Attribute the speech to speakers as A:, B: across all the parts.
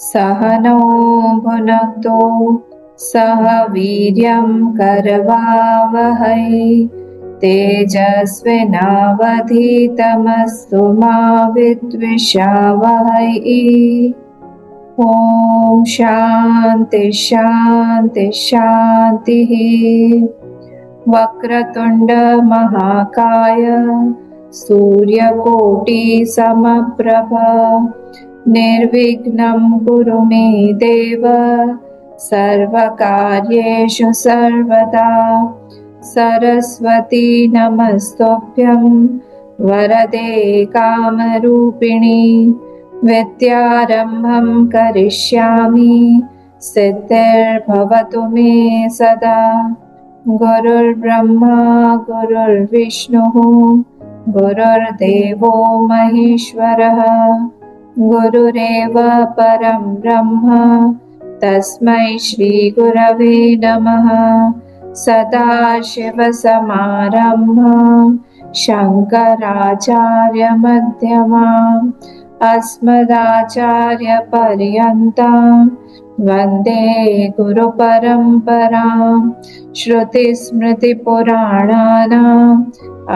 A: सह नो भुनक्तु सह वीर्यं करवावहै तेजस्विनावधीतमस्तु मा विद्विषावहै। ॐ शान्ति शान्ति शान्तिः। वक्रतुण्ड महाकाय सूर्यकोटि समप्रभ निर्विघ्नं कुरु मे देव सर्वकार्येषु सर्वदा। सरस्वती नमस्तुभ्यं वरदे कामरूपिणि विद्यारम्भं करिष्यामि सिद्धिर्भवतु मे सदा। गुरुर्ब्रह्मा गुरुर्विष्णुः गुरुर्देवो महेश्वरः गुरुरेव परं ब्रह्म तस्मै श्रीगुरवे नमः। सदाशिवसमारम्भां शङ्कराचार्यमध्यमाम् अस्मदाचार्यपर्यन्तां वन्दे गुरुपरम्पराम्। श्रुतिस्मृतिपुराणानाम्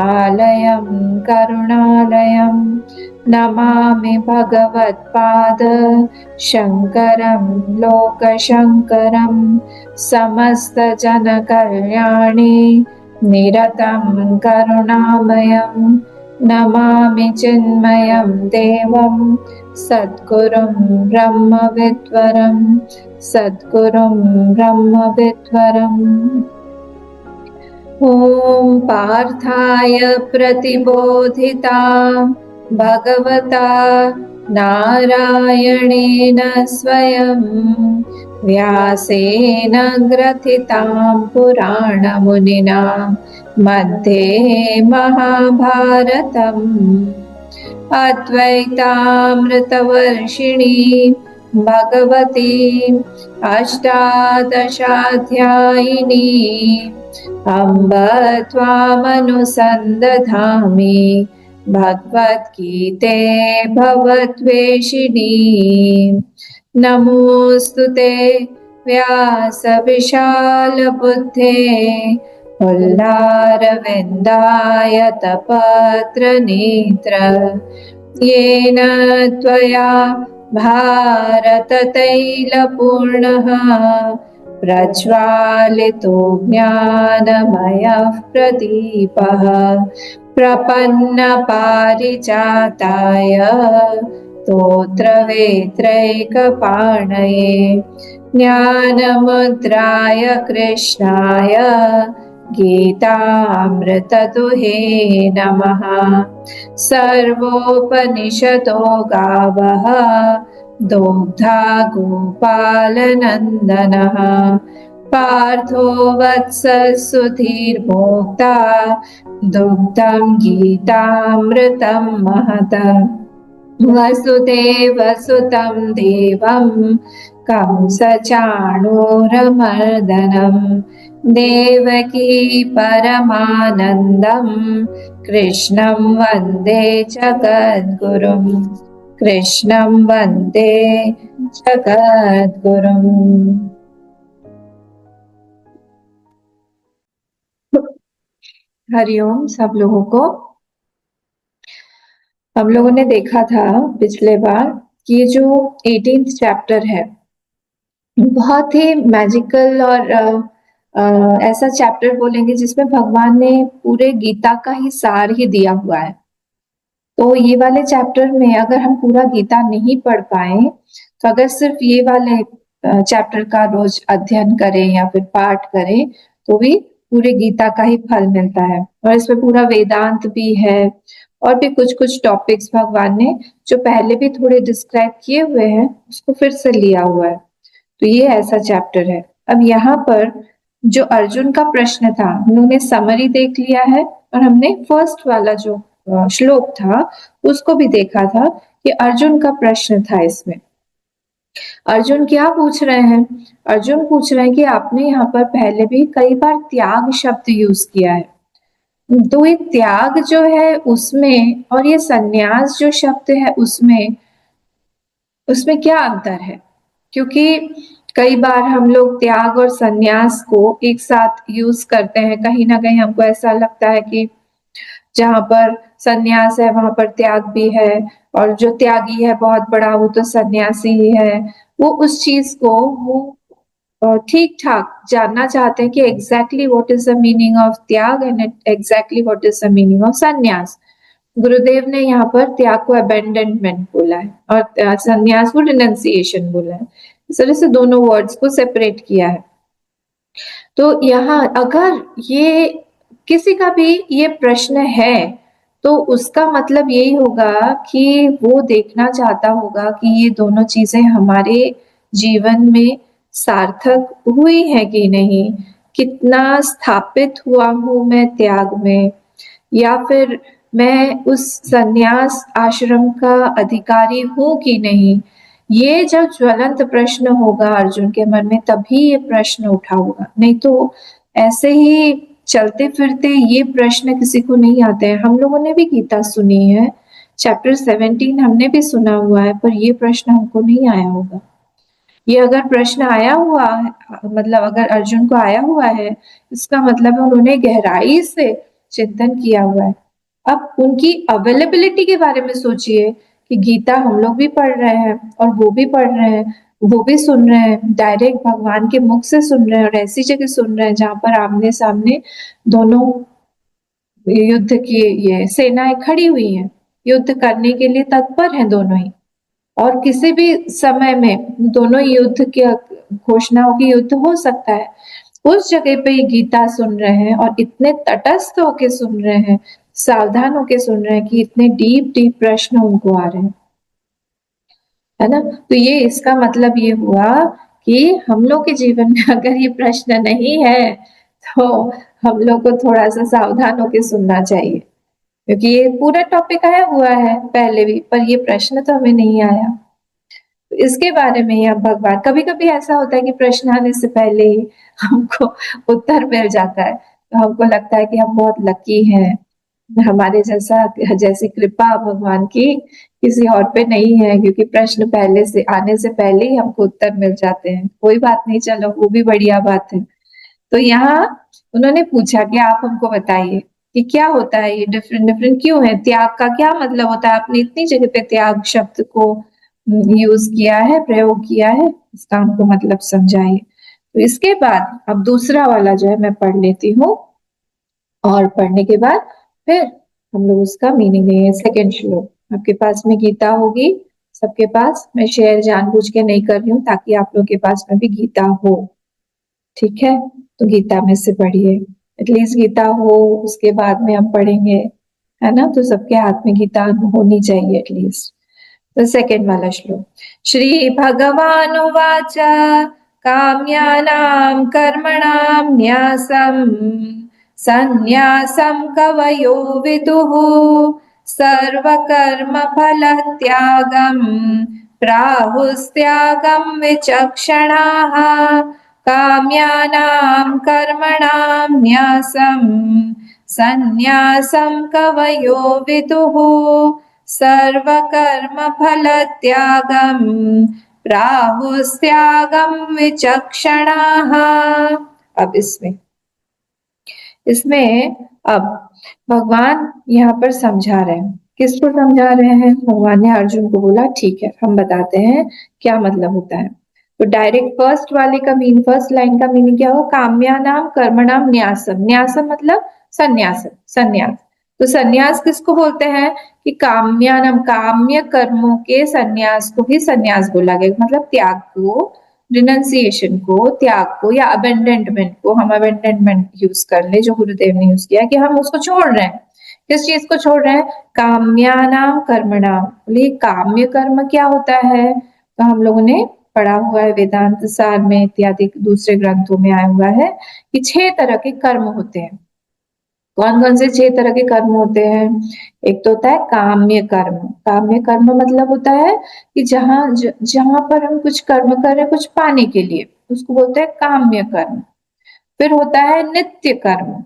A: आलयं करुणालयं नमामि भगवत्पाद शङ्करं लोकशङ्करं। समस्तजनकल्याणे निरतं करुणामयं नमामि चिन्मयं देवं सद्गुरुं ब्रह्मविद्वरं सद्गुरुं ब्रह्मविद्वरम्। ॐ पार्थाय प्रतिबोधिता भगवता नारायणेन स्वयं व्यासेन ग्रथितां पुराणमुनिना मध्ये महाभारतम्। अद्वैतामृतवर्षिणी भगवती अष्टादशाध्यायिनी अम्ब त्वामनुसन्दधामि भगवद्गीते भवद्वेषिणी। नमोऽस्तु ते व्यासविशालबुद्धे पुल्लारविन्दायतपत्रनेत्र येन त्वया भारततैलपूर्णः प्रज्वालितो ज्ञानमयः प्रदीपः प्रपन्नपारिजाताय स्तोत्रवेत्रैकपाणये ज्ञानमुद्राय कृष्णाय गीतामृतदुहे नमः। सर्वोपनिषदो गावः दुग्धा गोपालनन्दनः पार्थो वत्सः दुग्धं गीतामृतं महत। वसुदेवसुतं देवं कंसचाणूरमर्दनं देवकी परमानन्दं कृष्णं वन्दे जगद्गुरुं कृष्णं वन्दे जगद्गुरुम्। हरिओम सब लोगों को। हम लोगों ने देखा था पिछले बार कि ये जो 18th चैप्टर है बहुत ही मैजिकल और ऐसा चैप्टर बोलेंगे जिसमें भगवान ने पूरे गीता का ही सार ही दिया हुआ है। तो ये वाले चैप्टर में अगर हम पूरा गीता नहीं पढ़ पाए तो अगर सिर्फ ये वाले चैप्टर का रोज अध्ययन करें या फिर पाठ करें तो भी पूरे गीता का ही फल मिलता है। और इसमें पूरा वेदांत भी है और भी कुछ कुछ टॉपिक्स भगवान ने जो पहले भी थोड़े डिस्क्राइब किए हुए हैं उसको फिर से लिया हुआ है। तो ये ऐसा चैप्टर है। अब यहाँ पर जो अर्जुन का प्रश्न था उन्होंने समरी देख लिया है और हमने फर्स्ट वाला जो श्लोक था उसको भी देखा था कि अर्जुन का प्रश्न था। इसमें अर्जुन क्या पूछ रहे हैं? अर्जुन पूछ रहे हैं कि आपने यहाँ पर पहले भी कई बार त्याग शब्द यूज किया है, तो ये त्याग जो है उसमें और ये संन्यास जो शब्द है उसमें क्या अंतर है? क्योंकि कई बार हम लोग त्याग और संन्यास को एक साथ यूज करते हैं। कहीं ना कहीं हमको ऐसा लगता है कि जहाँ पर संन्यास है वहां पर त्याग भी है, और जो त्यागी है बहुत बड़ा वो तो सन्यासी ही है। वो उस चीज को वो ठीक ठाक जानना चाहते हैं कि exactly what is the meaning of tyag and exactly what is the meaning of sannyas. Gurudev ने यहाँ पर त्याग को अबेंडनमेंट बोला है और संन्यास को रिनंसिएशन बोला है। इस तरह से दोनों वर्ड्स को सेपरेट किया है। तो यहाँ अगर ये किसी का भी ये प्रश्न है तो उसका मतलब यही होगा कि वो देखना चाहता होगा कि ये दोनों चीजें हमारे जीवन में सार्थक हुई है कि नहीं, कितना स्थापित हुआ हूं मैं त्याग में, या फिर मैं उस संन्यास आश्रम का अधिकारी हूं कि नहीं। ये जब ज्वलंत प्रश्न होगा अर्जुन के मन में तभी ये प्रश्न उठा होगा, नहीं तो ऐसे ही चलते फिरते ये प्रश्न किसी को नहीं आते हैं। हम लोगों ने भी गीता सुनी है, चैप्टर 17 हमने भी सुना हुआ है, पर ये प्रश्न हमको नहीं आया होगा। ये अगर प्रश्न आया हुआ है, मतलब अगर अर्जुन को आया हुआ है, इसका मतलब है उन्होंने गहराई से चिंतन किया हुआ है। अब उनकी अवेलेबिलिटी के बारे में सोचिए कि गीता हम लोग भी पढ़ रहे हैं और वो भी पढ़ रहे हैं, वो भी सुन रहे हैं, डायरेक्ट भगवान के मुख से सुन रहे हैं, और ऐसी जगह सुन रहे हैं जहां पर आमने सामने दोनों युद्ध की ये सेनाएं खड़ी हुई हैं, युद्ध करने के लिए तत्पर हैं दोनों ही, और किसी भी समय में दोनों युद्ध की घोषणा होगी, युद्ध हो सकता है। उस जगह पे ये गीता सुन रहे हैं और इतने तटस्थ होके सुन रहे हैं, सावधान होके सुन रहे हैं कि इतने डीप डीप प्रश्न उनको आ रहे हैं, है ना। तो ये इसका मतलब ये हुआ कि हम लोग के जीवन में अगर ये प्रश्न नहीं है तो हम लोग को थोड़ा सा सावधान होके सुनना चाहिए, क्योंकि ये पूरा टॉपिक आया हुआ है पहले भी, पर ये प्रश्न तो हमें नहीं आया। तो इसके बारे में ही अब भगवान, कभी कभी ऐसा होता है कि प्रश्न आने से पहले ही हमको उत्तर मिल जाता है, तो हमको लगता है कि हम बहुत लकी हैं, हमारे जैसा जैसी कृपा भगवान की किसी और पे नहीं है, क्योंकि प्रश्न पहले से आने से पहले ही हमको उत्तर मिल जाते हैं। कोई बात नहीं, चलो वो भी बढ़िया बात है। तो यहाँ उन्होंने पूछा कि आप हमको बताइए कि क्या होता है, ये डिफरेंट डिफरेंट क्यों है, त्याग का क्या मतलब होता है। आपने इतनी जगह पे त्याग शब्द को यूज किया है, प्रयोग किया है, इसका हमको मतलब समझाइए। तो इसके बाद अब दूसरा वाला जो है मैं पढ़ लेती हूँ, और पढ़ने के बाद फिर हम लोग उसका मीनिंग देंगे। सेकेंड श्लोक आपके पास में गीता होगी सबके पास, मैं शेयर जानबूझ के नहीं कर रही हूँ ताकि आप लोग के पास में भी गीता हो, ठीक है। तो गीता में से पढ़िए, एटलीस्ट गीता हो, उसके बाद में हम पढ़ेंगे, है ना। तो सबके हाथ में गीता होनी चाहिए एटलीस्ट। तो सेकेंड वाला श्लोक, श्री भगवानुवाच काम्यानां कर्मणां न्यासं सन्न्यासं कवयो विदुः सर्वकर्मफलत्यागं प्राहुस्त्यागं विचक्षणाः काम्यानां कर्मणां न्यासं सन्न्यासं कवयो विदुः सर्वकर्मफलत्यागं प्राहुस्त्यागं विचक्षणाः। अब इसमें अब भगवान यहाँ पर समझा रहे हैं, किसको समझा रहे हैं। भगवान ने अर्जुन को बोला ठीक है हम बताते हैं क्या मतलब होता है। तो डायरेक्ट फर्स्ट लाइन का मीनिंग क्या हो, काम्यानाम कर्मणाम न्यासम। न्यासम मतलब संन्यास, संन्यास। तो संन्यास किसको बोलते हैं कि काम्यानाम, काम्य कर्मों के संन्यास को ही संन्यास बोला गया, मतलब त्याग को, रिनंसिएशन को, त्याग को, या अबेंडनमेंट को। हम अबेंडनमेंट यूज कर ले जो गुरुदेव ने यूज किया कि हम उसको छोड़ रहे हैं। किस चीज को छोड़ रहे हैं, काम्यानाम कर्मणाम। बोलिए काम्य कर्म क्या होता है, तो हम लोगों ने पढ़ा हुआ है वेदांत सार में इत्यादि दूसरे ग्रंथों में आया हुआ है कि 6 तरह के कर्म होते हैं। कौन कौन से 6 तरह के कर्म होते हैं। एक तो होता है काम्य कर्म। काम्य कर्म मतलब होता है कि जहां पर हम कुछ कर्म कर रहे हैं कुछ पाने के लिए, उसको बोलते हैं काम्य कर्म। फिर होता है नित्य कर्म,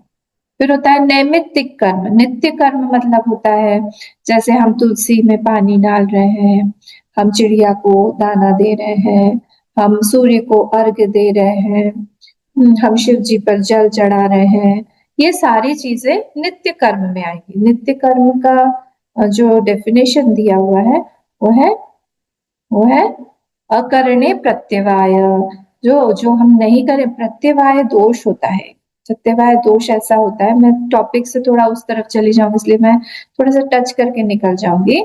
A: फिर होता है नैमित्तिक कर्म। नित्य कर्म मतलब होता है जैसे हम तुलसी में पानी डाल रहे हैं, हम चिड़िया को दाना दे रहे हैं, हम सूर्य को अर्घ्य दे रहे हैं, हम शिव जी पर जल चढ़ा रहे हैं। ये सारी चीजें नित्य कर्म में आएगी। नित्य कर्म का जो डेफिनेशन दिया हुआ है वो है वो है अकरणे प्रत्यवाय। जो जो हम नहीं करें, प्रत्यवाय दोष होता है। प्रत्यवाय दोष ऐसा होता है, मैं टॉपिक से थोड़ा उस तरफ चली जाऊंगी इसलिए मैं थोड़ा सा टच करके निकल जाऊंगी।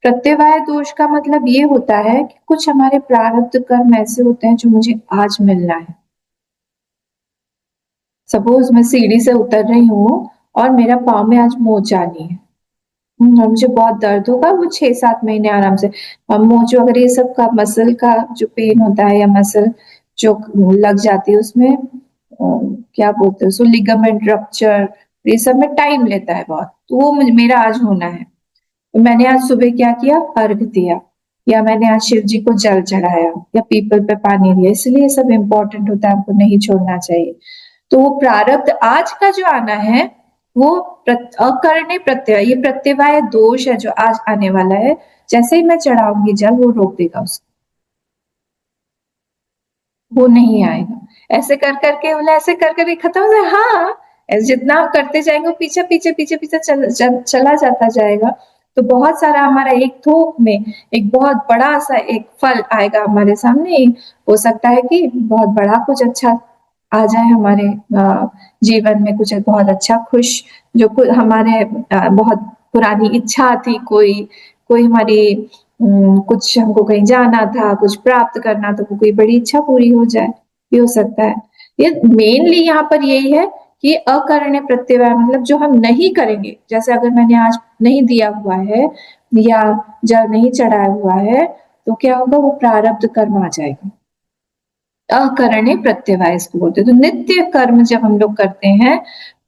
A: प्रत्यवाय दोष का मतलब ये होता है कि कुछ हमारे प्रारब्ध कर्म ऐसे होते हैं जो मुझे आज मिलना है। सपोज मैं सीढ़ी से उतर रही हूँ और मेरा पाँव में आज मोच आनी है। और मुझे बहुत दर्द होगा, वो 6-7 महीने आराम से। मोच वगैरह ये सब का मसल का जो पेन होता है या मसल जो लग जाती है उसमें क्या बोलते हैं उसको, लिगामेंट रप्चर, ये सब में टाइम लेता है बहुत। तो वो मेरा आज होना है। तो मैंने आज सुबह क्या किया, अर्घ दिया, या मैंने आज शिव जी को जल चढ़ाया या पीपल पे पानी दिया। इसलिए ये सब इम्पोर्टेंट होता है, हमको नहीं छोड़ना चाहिए। तो वो प्रारब्ध आज का जो आना है वो अकरणे प्रत्यय, ये प्रत्यवाय दोष है जो आज आने वाला है। जैसे ही मैं चढ़ाऊंगी जल, वो रोक देगा उसको, वो नहीं आएगा। ऐसे कर करके बोले, ऐसे कर करके खत्म हो जाए। हाँ, जितना करते जाएंगे वो पीछे पीछे पीछे पीछे चला जाता जाएगा। तो बहुत सारा हमारा एक थोक में एक बहुत बड़ा सा एक फल आएगा हमारे सामने। हो सकता है कि बहुत बड़ा कुछ अच्छा आ जाए हमारे जीवन में, कुछ बहुत अच्छा खुश, जो हमारे बहुत पुरानी इच्छा थी, कोई कोई हमारी कुछ हमको कहीं जाना था, कुछ प्राप्त करना था, कोई बड़ी इच्छा पूरी हो जाए, ये हो सकता है। ये मेनली यहाँ पर यही है कि अकरण्य प्रत्यवाय मतलब जो हम नहीं करेंगे। जैसे अगर मैंने आज नहीं दिया हुआ है या जल नहीं चढ़ाया हुआ है तो क्या होगा, वो प्रारब्ध कर्म आ जाएगा। अकरण्य प्रत्यवाय इसको बोलते हैं। तो नित्य कर्म जब हम लोग करते हैं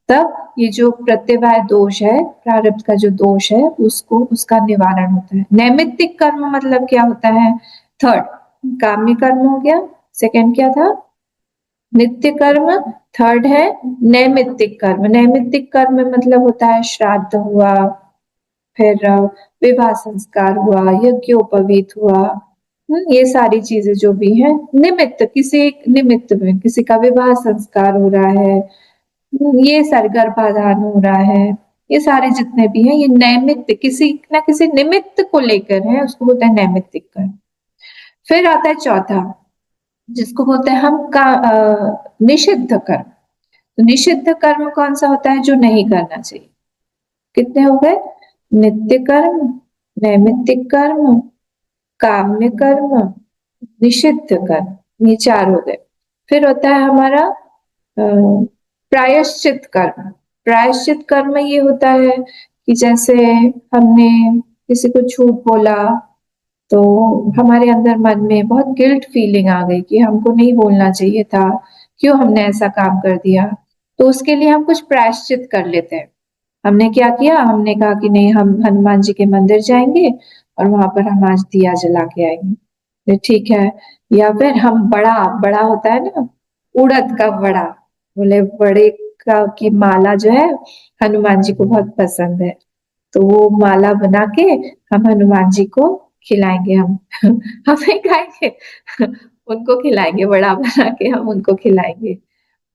A: तब ये जो प्रत्यवाय दोष है, प्रारब्ध का जो दोष है, उसको उसका निवारण होता है। नैमित्तिक कर्म मतलब क्या होता है, थर्ड काम्य कर्म हो गया, सेकंड क्या था नित्य कर्म, थर्ड है नैमित्तिक कर्म। नैमित्तिक कर्म मतलब होता है श्राद्ध हुआ, फिर विवाह संस्कार हुआ, यज्ञोपवीत हुआ, ये सारी चीजें जो भी है निमित्त, किसी एक निमित्त में किसी का विवाह संस्कार हो रहा है, ये सारे गर्भाधान हो रहा है, ये सारे जितने भी हैं ये नैमित्त किसी ना किसी निमित्त को लेकर है, उसको बोलते हैं नैमित्तिक कर्म। फिर आता है चौथा, जिसको बोलते हैं हम का निषिद्ध कर्म। तो निषिद्ध कर्म कौन सा होता है, जो नहीं करना चाहिए। कितने हो गए, नित्य कर्म, नैमित्तिक कर्म, काम्य कर्म, निषिद्ध कर्म, ये चार हो गए। फिर होता है हमारा प्रायश्चित कर्म। प्रायश्चित कर्म ये होता है कि जैसे हमने किसी को झूठ बोला तो हमारे अंदर मन में बहुत गिल्ट फीलिंग आ गई कि हमको नहीं बोलना चाहिए था, क्यों हमने ऐसा काम कर दिया। तो उसके लिए हम कुछ प्रायश्चित कर लेते हैं। हमने क्या किया, हमने कहा कि नहीं, हम हनुमान जी के मंदिर जाएंगे और वहां पर हम आज दिया जला के आएंगे, तो ठीक है। या फिर हम बड़ा बड़ा होता है ना, उड़द का बड़ा, बोले बड़े का की माला जो है हनुमान जी को बहुत पसंद है, तो वो माला बना के हम हनुमान जी को खिलाएंगे। हम हम नहीं खाएंगे, उनको खिलाएंगे, बड़ा बना के हम उनको खिलाएंगे,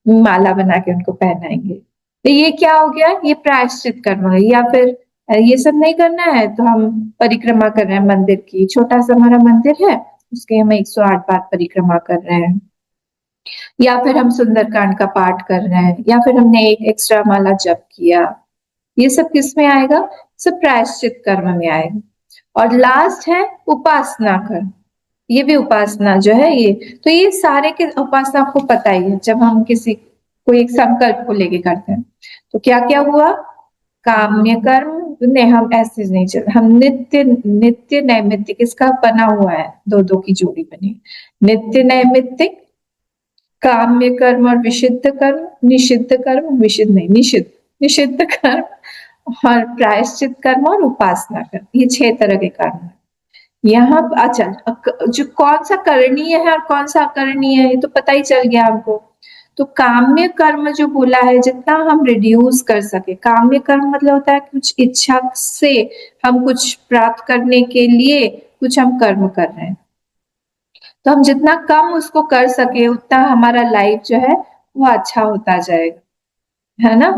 A: माला बना के उनको पहनाएंगे। तो ये क्या हो गया, ये प्रायश्चित कर्म है। या फिर ये सब नहीं करना है तो हम परिक्रमा कर रहे हैं मंदिर की, छोटा सा हमारा मंदिर है, उसके हम 108 बार परिक्रमा कर रहे हैं, या फिर हम सुंदरकांड का पाठ कर रहे हैं, या फिर हमने एक एक्स्ट्रा माला जप किया। ये सब किस में आएगा, सब प्रायश्चित कर्म में आएगा। और लास्ट है उपासना कर्म। ये भी उपासना जो है ये, तो ये सारे के उपासना आपको पता ही है, जब हम किसी कोई एक संकल्प को लेके करते हैं तो क्या क्या हुआ, काम्य कर्म, नहीं हम ऐसे नहीं चल, हम नित्य नित्य नैमित्तिक, इसका बना हुआ है, दो दो की जोड़ी बनी, नित्य नैमित्तिक, काम्य कर्म और विशिद्ध कर्म, निषिद्ध कर्म, विशिद्ध नहीं निषिद्ध, निषिद्ध कर्म और प्रायश्चित कर्म और उपासना कर्म, ये 6 तरह के कर्म है। यहाँ अच्छा, जो कौन सा करणीय है और कौन सा अकरणीय है ये तो पता ही चल गया हमको। तो काम्य कर्म जो बोला है, जितना हम रिड्यूस कर सके। काम्य कर्म मतलब होता है कुछ इच्छा से हम कुछ प्राप्त करने के लिए कुछ हम कर्म कर रहे हैं। तो हम जितना कम उसको कर सके उतना हमारा लाइफ जो है वो अच्छा होता जाएगा, है ना?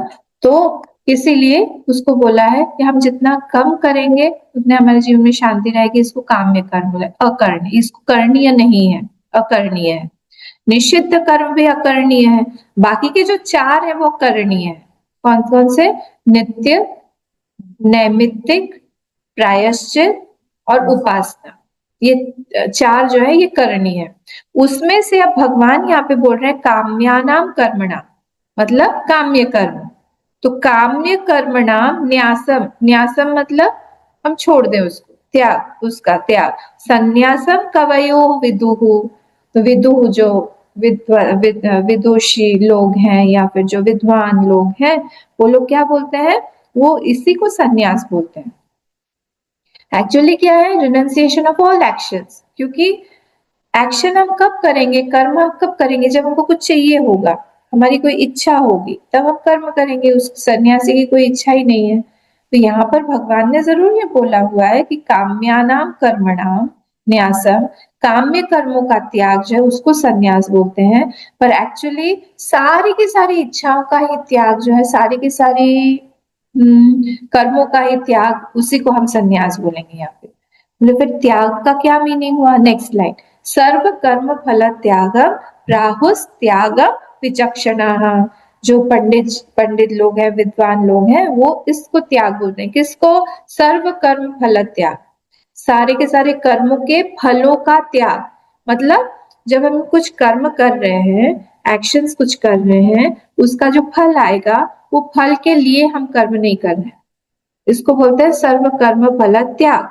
A: तो इसीलिए उसको बोला है कि हम जितना कम करेंगे उतने हमारे जीवन में शांति रहेगी। इसको काम्य कर्म बोला है, अकर्णीय, इसको करणीय नहीं है, अकरणीय है। निषिद्ध कर्म भी अकरणीय है, बाकी के जो 4 है वो करणीय है। कौन कौन से? नित्य, नैमित्तिक, प्रायश्चित और उपासना। ये 4 जो है ये करणीय है। उसमें से अब भगवान यहाँ पे बोल रहे हैं काम्यानाम कर्मणाम, मतलब काम्य कर्म। तो काम्य कर्मणाम न्यासम, न्यासम मतलब हम छोड़ दें उसको, त्याग, उसका त्याग। संन्यासम कवयो विदुहु, तो विदुहु जो विदुषी लोग हैं या फिर जो विद्वान लोग हैं वो लोग क्या बोलते हैं? वो इसी को संन्यास बोलते हैं। एक्चुअली क्या है? Renunciation of all actions. क्योंकि एक्शन हम कब करेंगे, कर्म हम कब करेंगे? जब हमको कुछ चाहिए होगा, हमारी कोई इच्छा होगी, तब हम कर्म करेंगे। उस सन्यासी की कोई इच्छा ही नहीं है। तो यहाँ पर भगवान ने जरूर ये बोला हुआ है कि काम्यानाम कर्मणाम न्यासम, काम्य कर्मों का त्याग जो है उसको सन्यास बोलते हैं। पर एक्चुअली सारी की सारी इच्छाओं का ही त्याग जो है, सारी की सारी कर्मों का ही त्याग, उसी को हम सन्यास बोलेंगे यहाँ पे। बोले फिर त्याग का क्या मीनिंग हुआ? नेक्स्ट लाइन, सर्व कर्म फल त्यागम प्राहुस त्यागम विचक्षणाः। जो पंडित पंडित लोग हैं, विद्वान लोग हैं, वो इसको त्याग बोलते हैं। किसको? सर्व कर्म फल त्याग, सारे के सारे कर्मों के फलों का त्याग। मतलब जब हम कुछ कर्म कर रहे हैं, एक्शंस कुछ कर रहे हैं, उसका जो फल आएगा वो फल के लिए हम कर्म नहीं कर रहे हैं। इसको बोलते हैं सर्व कर्म फल त्याग।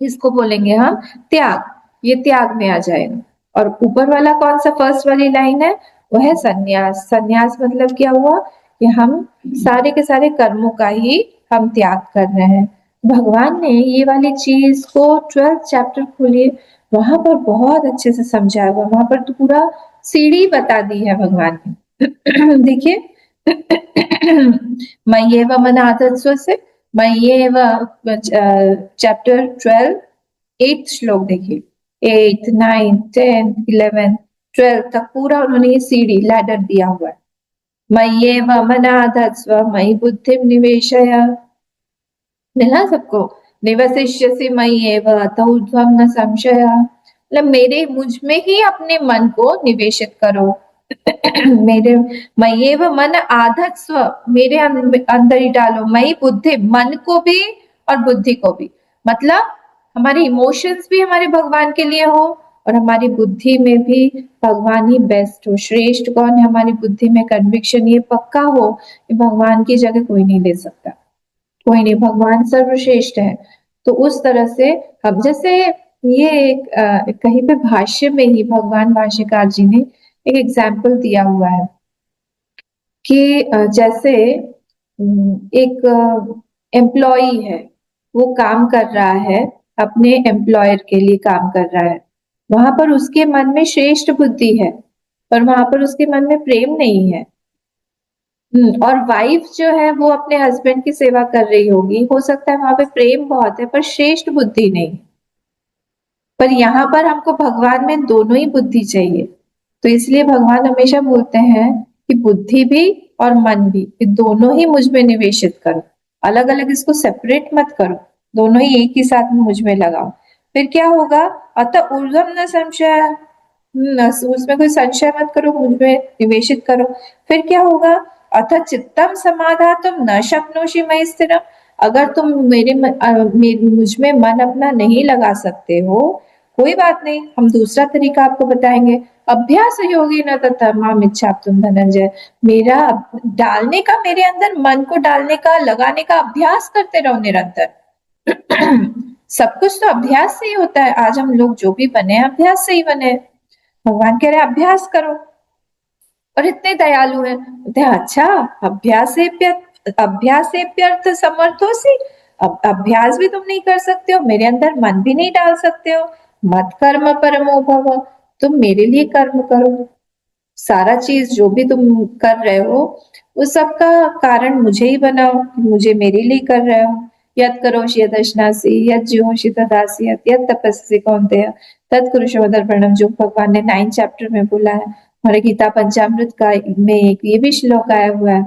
A: इसको बोलेंगे हम त्याग, ये त्याग में आ जाएगा। और ऊपर वाला कौन सा फर्स्ट वाली लाइन है? वो है संन्यास। संन्यास मतलब क्या हुआ कि हम सारे के सारे कर्मों का ही हम त्याग कर रहे हैं। भगवान ने ये वाली चीज को 12th चैप्टर खोलिए, वहां पर बहुत अच्छे से समझाया हुआ, वहां पर तो पूरा सीढ़ी बता दी है भगवान ने। देखिए, मय्येव मनाधत्स्व से मय्येव, चैप्टर 12 8th श्लोक देखिए, 8th 9th 10th 11th 12th तक पूरा उन्होंने ये सीढ़ी लैडर दिया हुआ है। मय्येव मनाधत्स्व मयि बुद्धिम निवेशय, मिला सबको? निवसिष्यसि मय्येव अत ऊर्ध्वं न संशय, मतलब मेरे मुझ में ही अपने मन को निवेशित करो। मेरे मय्येव मन आधत्स्व, मेरे अंदर ही डालो। मयि बुद्धि, मन को भी और बुद्धि को भी, मतलब हमारे इमोशंस भी हमारे भगवान के लिए हो और हमारी बुद्धि में भी भगवान ही बेस्ट हो। श्रेष्ठ कौन है? हमारी बुद्धि में कन्विक्शन ये पक्का हो कि भगवान की जगह कोई नहीं ले सकता, कोई नहीं, भगवान सर्वश्रेष्ठ है। तो उस तरह से हम जैसे ये कहीं पे भाष्य में ही भगवान भाष्यकार जी ने एक एग्जाम्पल दिया हुआ है कि जैसे एक एम्प्लॉई है, वो काम कर रहा है, अपने एम्प्लॉयर के लिए काम कर रहा है। वहां पर उसके मन में श्रेष्ठ बुद्धि है, पर वहां पर उसके मन में प्रेम नहीं है। और वाइफ जो है वो अपने हस्बैंड की सेवा कर रही होगी, हो सकता है वहां पे प्रेम बहुत है पर श्रेष्ठ बुद्धि नहीं। पर यहाँ पर हमको भगवान में दोनों ही बुद्धि चाहिए। तो इसलिए भगवान हमेशा बोलते हैं कि बुद्धि भी और मन भी, ये दोनों ही मुझ में निवेशित करो, अलग अलग इसको सेपरेट मत करो, दोनों ही एक ही साथ में मुझ में लगाओ। फिर क्या होगा? अतः ऊर्ध्वं न संशय, उसमें कोई संशय मत करो, मुझ में निवेशित करो। फिर क्या होगा? अथ चित्तम समाधातुम न शक्नोषि मयि स्थिरम, अगर तुम मुझ में मन अपना नहीं लगा सकते हो, कोई बात नहीं, हम दूसरा तरीका आपको बताएंगे। अभ्यास योगी न तथा माम इच्छा तुम धनंजय, मेरा डालने का, मेरे अंदर मन को डालने का, लगाने का अभ्यास करते रहो निरंतर। सब कुछ तो अभ्यास से ही होता है। आज हम लोग जो भी बने अभ्यास से ही बने। भगवान कह रहे अभ्यास करो, और इतने दयालु हैं। बोलते हैं अच्छा, अभ्यासेप्यर्थ समर्थोसि, अब अभ्यास भी तुम नहीं कर सकते हो, मेरे अंदर मन भी नहीं डाल सकते हो। मत कर्म परमो भव, तुम मेरे लिए कर्म करो। सारा चीज जो भी तुम कर रहे हो उस सब का कारण मुझे ही बनाओ, मुझे मेरे लिए कर रहे हो। यत् करोषि यदश्नासि यत् जुहोषि तदासि यत् तपस्सी कौन्तेय तत्कुरुषो मदर्पणम, जो भगवान ने 9 चैप्टर में बोला है। हमारे गीता पंचामृत का में एक ये भी श्लोक आया हुआ है।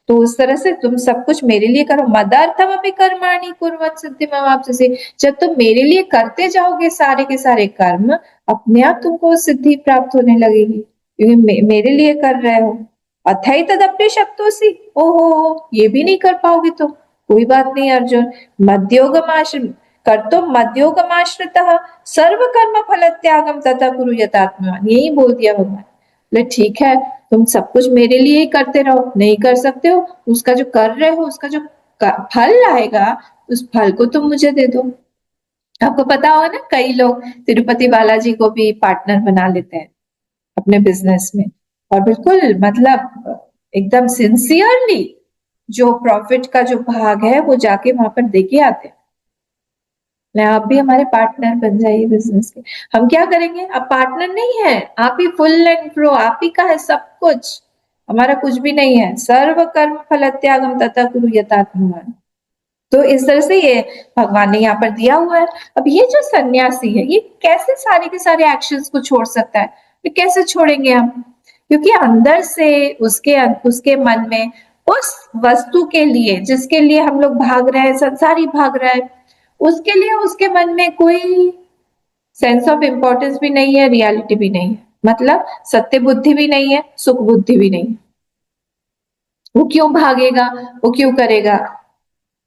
A: तो उस तरह से तुम सब कुछ मेरे लिए करो। मदार्थम अपि कर्माणि कुर्वन् सिद्धिमवाप्स्यसि, जब तुम मेरे लिए करते जाओगे सारे के सारे कर्म, अपने आप तुमको सिद्धि प्राप्त होने लगेगी, क्योंकि मेरे लिए कर रहे हो। अथई तदप्य शक्तोसि, ओहो ये भी नहीं कर पाओगे तो कोई बात नहीं अर्जुन। मध्योगमाश्र कर्तो मध्योगमाश्रितः सर्व कर्म फल त्यागम तथा कुरु यथात्मवान्, यही बोल दिया भगवान। बोले ठीक है, तुम सब कुछ मेरे लिए ही करते रहो, नहीं कर सकते हो उसका जो कर रहे हो उसका जो फल आएगा उस फल को तुम मुझे दे दो। आपको पता होगा ना, कई लोग तिरुपति बालाजी को भी पार्टनर बना लेते हैं अपने बिजनेस में, और बिल्कुल मतलब एकदम सिंसियरली जो प्रॉफिट का जो भाग है वो जाके वहां पर देके आते हैं। आप भी हमारे पार्टनर बन जाइए बिजनेस के। हम क्या करेंगे, अब पार्टनर नहीं है, आप ही फुल एंड प्रो, आप ही का है सब कुछ, हमारा कुछ भी नहीं है। सर्व कर्म फल त्यागम तथा कुरु यथात्मवान्। तो इस तरह से ये भगवान ने यहाँ पर दिया हुआ है। अब ये जो सन्यासी है ये कैसे सारे के सारे एक्शंस को छोड़ सकता है, तो कैसे छोड़ेंगे हम, क्योंकि अंदर से उसके उसके मन में उस वस्तु के लिए जिसके लिए हम लोग भाग रहे हैं, संसार ही भाग रहा है, उसके लिए उसके मन में कोई सेंस ऑफ इम्पोर्टेंस भी नहीं है, रियलिटी भी नहीं है, मतलब सत्य बुद्धि भी नहीं है, सुख बुद्धि भी नहीं है। वो क्यों भागेगा, वो क्यों करेगा।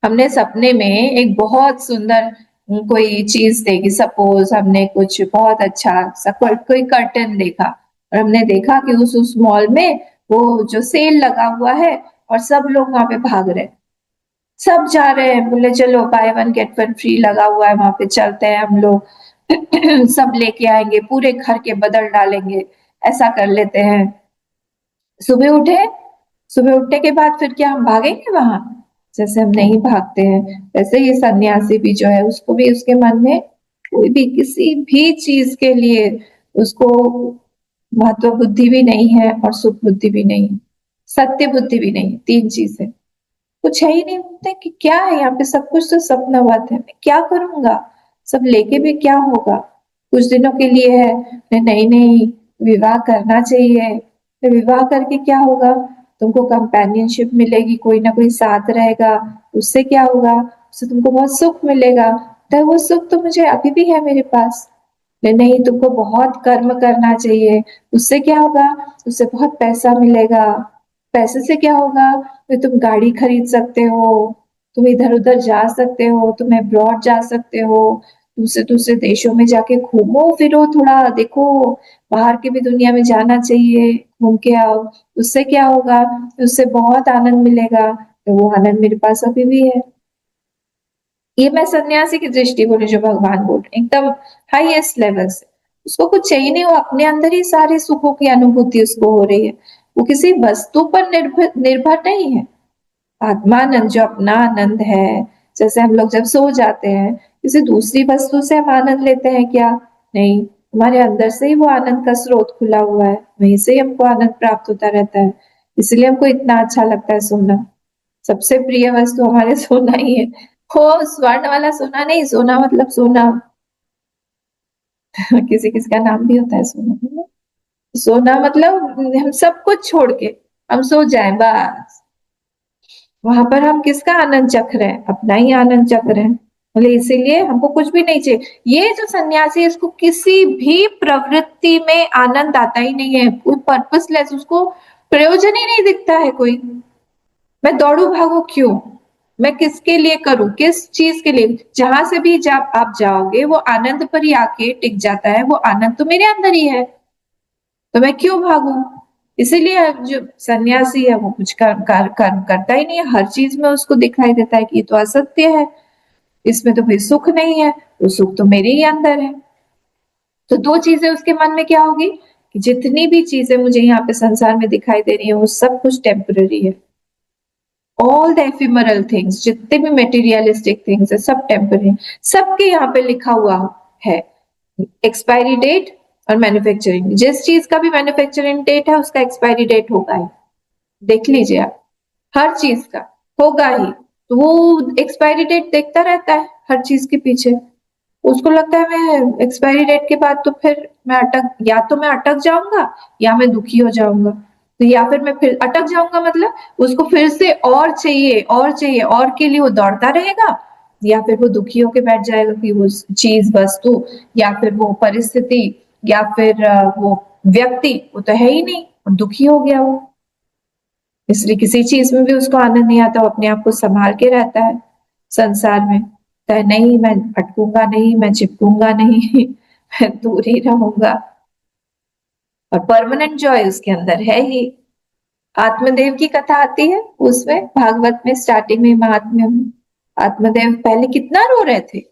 A: हमने सपने में एक बहुत सुंदर कोई चीज देखी, सपोज हमने कुछ बहुत अच्छा सा कोई कर्टन देखा, और हमने देखा कि उस मॉल में वो जो सेल लगा हुआ है और सब लोग वहां पे भाग रहे हैं, सब जा रहे हैं, बोले चलो by one get one free लगा हुआ है, वहां पे चलते हैं हम लोग सब लेके आएंगे, पूरे घर के बदल डालेंगे, ऐसा कर लेते हैं। सुबह उठे, सुबह उठने के बाद फिर क्या हम भागेंगे वहां, जैसे हम नहीं भागते हैं, वैसे ही सन्यासी भी जो है उसको भी उसके मन में कोई भी किसी भी चीज के लिए उसको महत्व बुद्धि भी नहीं है और सुख बुद्धि भी नहीं है, सत्य बुद्धि भी नहीं, 3 चीजें कुछ है ही नहीं। बोलते कि क्या है यहाँ पे, सब कुछ तो सपना बात है, मैं क्या करूंगा, सब लेके भी क्या होगा, कुछ दिनों के लिए है। नहीं नहीं, विवाह करना चाहिए, तो विवाह करके क्या होगा, तुमको कंपेनियनशिप मिलेगी, कोई ना कोई साथ रहेगा, उससे क्या होगा, उससे तुमको बहुत सुख मिलेगा। तो वो सुख तो मुझे अभी भी है मेरे पास। नहीं, तुमको बहुत कर्म करना चाहिए, उससे क्या होगा, उससे बहुत पैसा मिलेगा, पैसे से क्या होगा, तो तुम गाड़ी खरीद सकते हो, तुम इधर उधर जा सकते हो, तुम अब्रॉड जा सकते हो, दूसरे दूसरे देशों में जाके घूमो फिरो, थोड़ा देखो, बाहर की भी दुनिया में जाना चाहिए, घूम के आओ। उससे क्या होगा, उससे बहुत आनंद मिलेगा, तो वो आनंद मेरे पास अभी भी है। ये मैं सन्यासी की दृष्टि बोले जो भगवान बोल रहे हैं, एकदम हाईएस्ट लेवल से, उसको कुछ चाहिए नहीं, वो अपने अंदर ही सारे सुखों की अनुभूति उसको हो रही है, वो किसी वस्तु पर निर्भर निर्भर नहीं है। आत्मानंद जो अपना आनंद है, जैसे हम लोग जब सो जाते हैं किसी दूसरी वस्तु से हम आनंद लेते हैं क्या, नहीं, हमारे अंदर से ही वो आनंद का स्रोत खुला हुआ है, वहीं से ही हमको आनंद प्राप्त होता रहता है, इसलिए हमको इतना अच्छा लगता है सोना। सबसे प्रिय वस्तु हमारे सोना ही है, हो स्वर्ण वाला सोना नहीं, सोना मतलब सोना किसी किसी का नाम भी होता है सोना। सोना मतलब हम सब कुछ छोड़ के हम सो जाएं बस, वहां पर हम किसका आनंद चख रहे हैं, अपना ही आनंद चख रहे हैं, बोले इसीलिए हमको कुछ भी नहीं चाहिए। ये जो सन्यासी है इसको किसी भी प्रवृत्ति में आनंद आता ही नहीं है, कोई पर्पसलेस, उसको प्रयोजन ही नहीं दिखता है कोई। मैं दौड़ू भागू क्यों, मैं किसके लिए करूं, किस चीज के लिए, जहां से भी जब आप जाओगे वो आनंद पर ही आके टिक जाता है, वो आनंद तो मेरे अंदर ही है, तो मैं क्यों भागू। इसीलिए जो सन्यासी है वो कुछ करता ही नहीं है, हर चीज में उसको दिखाई देता है कि ये तो असत्य है, इसमें तो कोई सुख नहीं है, वो सुख तो मेरे ही अंदर है। तो 2 चीजें उसके मन में क्या होगी कि जितनी भी चीजें मुझे यहाँ पे संसार में दिखाई दे रही है वो सब कुछ टेम्पररी है, ऑल द एफिमरल थिंग्स, जितने भी मेटीरियलिस्टिक थिंग्स है सब टेम्पररी, सबके यहाँ पे लिखा हुआ है एक्सपायरी डेट और मैन्युफैक्चरिंग, जिस चीज का भी मैन्युफैक्चरिंग डेट है उसका एक्सपायरी डेट होगा ही, देख लीजिए आप, हर चीज का होगा ही। तो वो एक्सपायरी डेट देखता रहता है हर चीज के पीछे। उसको लगता है मैं एक्सपायरी डेट के बाद तो फिर मैं अटक जाऊंगा या मैं दुखी हो जाऊंगा। तो या फिर मैं फिर अटक जाऊंगा, मतलब उसको फिर से और चाहिए और चाहिए और के लिए वो दौड़ता रहेगा, या फिर वो दुखी होके बैठ जाएगा कि वो चीज, वस्तु या फिर वो परिस्थिति या फिर वो व्यक्ति वो तो है ही नहीं, और दुखी हो गया वो। इसलिए किसी चीज में भी उसको आनंद नहीं आता, वो अपने आप को संभाल के रहता है संसार में। कहता है नहीं मैं भटकूंगा नहीं, मैं चिपकूंगा नहीं मैं दूर ही रहूंगा। और परमानेंट जॉय उसके अंदर है ही। आत्मदेव की कथा आती है उसमें, भागवत में स्टार्टिंग में, महात्म्य में। आत्मदेव पहले कितना रो रहे थे,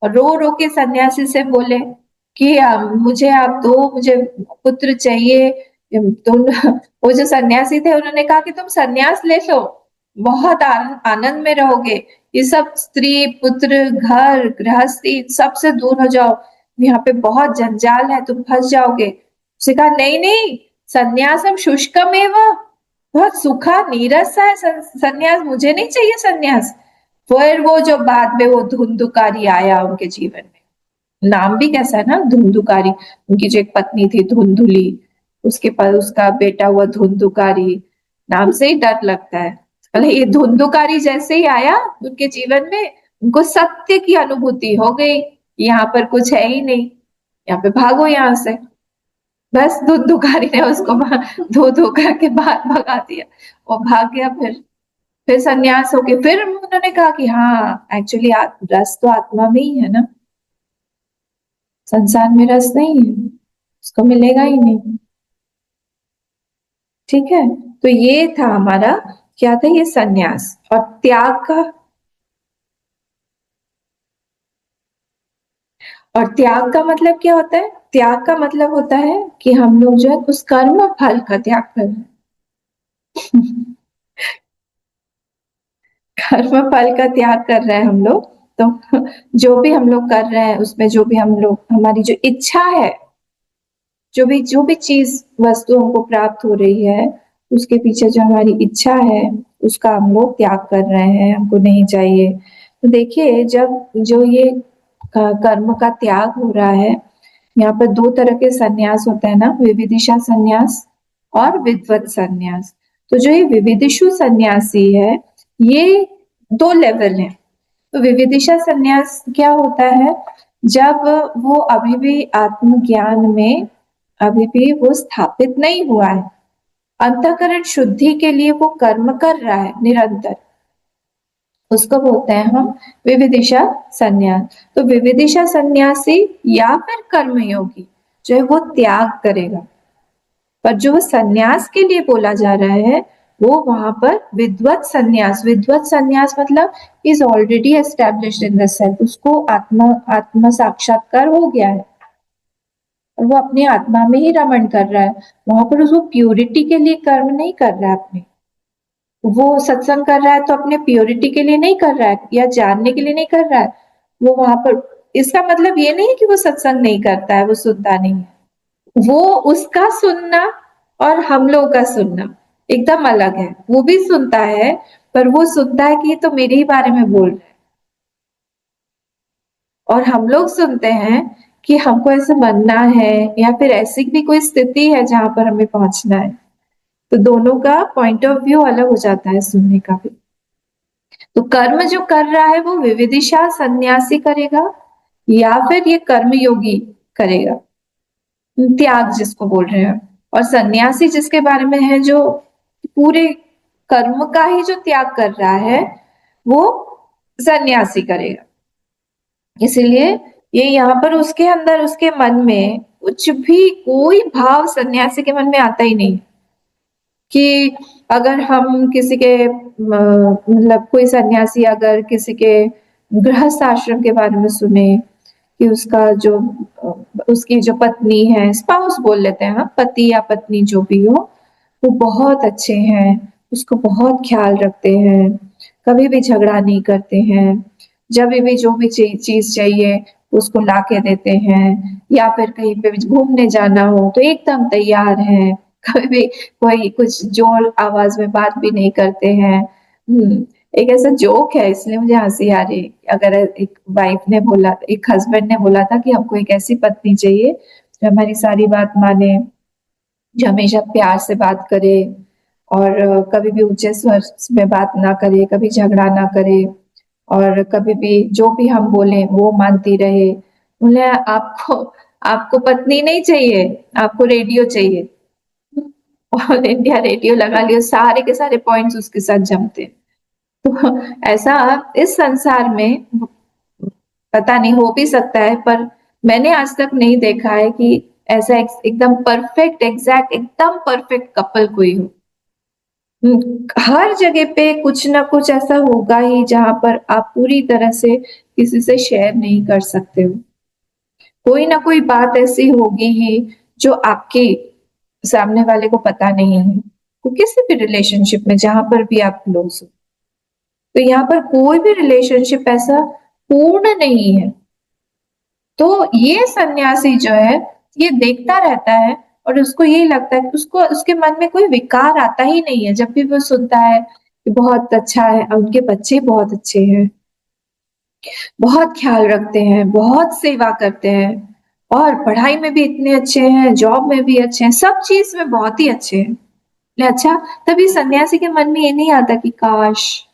A: और रो रो के सन्यासी से बोले कि मुझे आप दो, मुझे पुत्र चाहिए। तो वो जो सन्यासी थे उन्होंने कहा कि तुम सन्यास ले लो, बहुत आनंद में रहोगे। ये सब स्त्री पुत्र घर गृहस्थी सबसे दूर हो जाओ, यहाँ पे बहुत जंजाल है, तुम फंस जाओगे। उसने कहा नहीं नहीं, सन्यासम शुष्कम एवं, बहुत सूखा नीरस सा है सन्यास, मुझे नहीं चाहिए सन्यास। फिर वो जो बाद में वो धुंधुकारी आया उनके जीवन में, नाम भी कैसा है ना, धुंधुकारी। उनकी जो एक पत्नी थी धुंधुली, उसके पास उसका बेटा हुआ धुंधुकारी। नाम से ही डर लगता है। अरे ये धुंधुकारी जैसे ही आया उनके जीवन में, उनको सत्य की अनुभूति हो गई, यहाँ पर कुछ है ही नहीं, यहाँ पे भागो यहाँ से। बस धुंधुकारी ने उसको धो धो करके बाहर भगा दिया, वो भाग गया। फिर सन्यास होके फिर उन्होंने कहा कि हाँ एक्चुअली रस तो आत्मा में ही है ना, संसार में रस नहीं है, उसको मिलेगा ही नहीं। ठीक है, तो ये था हमारा, क्या था ये, सन्यास और त्याग का। और त्याग का मतलब क्या होता है? त्याग का मतलब होता है कि हम लोग जो है उस कर्म फल का त्याग कर रहे हैं कर्म फल का त्याग कर रहे हैं हम लोग। तो जो भी हम लोग कर रहे हैं उसमें जो भी हम लोग, हमारी जो इच्छा है, जो भी चीज वस्तु हमको प्राप्त हो रही है, उसके पीछे जो हमारी इच्छा है उसका हम लोग त्याग कर रहे हैं, हमको नहीं चाहिए। तो देखिए जब जो ये कर्म का त्याग हो रहा है, यहाँ पर दो तरह के सन्यास होते हैं ना, विविदिशा सन्यास और विद्वत सन्यास। तो जो ये विविदिशु सन्यासी है, ये दो लेवल है। तो विविदिशा सन्यास क्या होता है? जब वो अभी भी आत्मज्ञान में अभी भी वो स्थापित नहीं हुआ है, अंतःकरण शुद्धि के लिए वो कर्म कर रहा है निरंतर, उसको बोलते हैं हम विविदिशा सन्यास। तो विविदिशा सन्यासी या फिर कर्मयोगी जो है वो त्याग करेगा। पर जो सन्यास के लिए बोला जा रहा है वो वहां पर विद्वत सन्यास, विद्वत सन्यास मतलब is already established in the self, उसको आत्मा साक्षात्कार हो गया है और वो अपनी आत्मा में ही रमण कर रहा है। वहां पर उसको प्योरिटी के लिए कर्म नहीं कर रहा है अपने, वो सत्संग कर रहा है तो अपने प्योरिटी के लिए नहीं कर रहा है या जानने के लिए नहीं कर रहा है। वो वहां पर, इसका मतलब ये नहीं कि वो सत्संग नहीं करता है, वो सुनता नहीं है। वो उसका सुनना और हम लोगों का सुनना एकदम अलग है। वो भी सुनता है, पर वो सुनता है कि ये तो मेरे ही बारे में बोल रहे हैं, और हम लोग सुनते हैं कि हमको ऐसे बनना है या फिर ऐसी भी कोई स्थिति है जहां पर हमें पहुंचना है। तो दोनों का पॉइंट ऑफ व्यू अलग हो जाता है सुनने का भी। तो कर्म जो कर रहा है वो विविदिशा सन्यासी करेगा या फिर ये कर्म योगी करेगा, त्याग जिसको बोल रहे हैं। और सन्यासी जिसके बारे में है, जो पूरे कर्म का ही जो त्याग कर रहा है, वो सन्यासी करेगा। इसीलिए ये यहाँ पर उसके अंदर, उसके मन में कुछ भी कोई भाव सन्यासी के मन में आता ही नहीं। कि अगर हम किसी के मतलब कोई सन्यासी अगर किसी के गृहस्थ आश्रम के बारे में सुने कि उसका जो उसकी जो पत्नी है, स्पाउस बोल लेते हैं हम, पति या पत्नी जो भी हो, वो बहुत अच्छे हैं, उसको बहुत ख्याल रखते हैं, कभी भी झगड़ा नहीं करते हैं, जब भी जो भी चीज चाहिए उसको ला के देते हैं, या फिर कहीं पे भी घूमने जाना हो तो एकदम तैयार है, कभी भी कोई कुछ जोर आवाज में बात भी नहीं करते हैं। एक ऐसा जोक है इसलिए मुझे हंसी आ रही है। अगर एक वाइफ ने बोला, एक हस्बैंड ने बोला था कि हमको एक ऐसी पत्नी चाहिए जो हमारी सारी बात माने, जो हमेशा प्यार से बात करे और कभी भी ऊंचे स्वर में बात ना करे, कभी झगड़ा ना करे और कभी भी जो भी हम बोले वो मानती रहे। बोले आपको आपको पत्नी नहीं चाहिए, आपको रेडियो चाहिए। ऑल इंडिया रेडियो लगा लियो, सारे के सारे पॉइंट्स उसके साथ जमते हैं। तो ऐसा इस संसार में पता नहीं, हो भी सकता है, पर मैंने आज तक नहीं देखा है कि ऐसा एकदम परफेक्ट, एग्जैक्ट, एकदम परफेक्ट कपल कोई हो। हर जगह पे कुछ ना कुछ ऐसा होगा ही जहां पर आप पूरी तरह से किसी से शेयर नहीं कर सकते हो। कोई ना कोई बात ऐसी होगी ही जो आपके सामने वाले को पता नहीं है, तो किसी भी रिलेशनशिप में जहां पर भी आप क्लोज हो। तो यहाँ पर कोई भी रिलेशनशिप ऐसा पूर्ण नहीं है। तो ये सन्यासी जो है, ये देखता रहता है और उसको यही लगता है कि उसको उसके मन में कोई विकार आता ही नहीं है जब भी वो सुनता है कि बहुत अच्छा है, उनके बच्चे बहुत अच्छे हैं, बहुत ख्याल रखते हैं, बहुत सेवा करते हैं और पढ़ाई में भी इतने अच्छे हैं, जॉब में भी अच्छे हैं, सब चीज में बहुत ही अच्छे हैं। अच्छा, तभी सन्यासी के मन में ये नहीं आता कि काश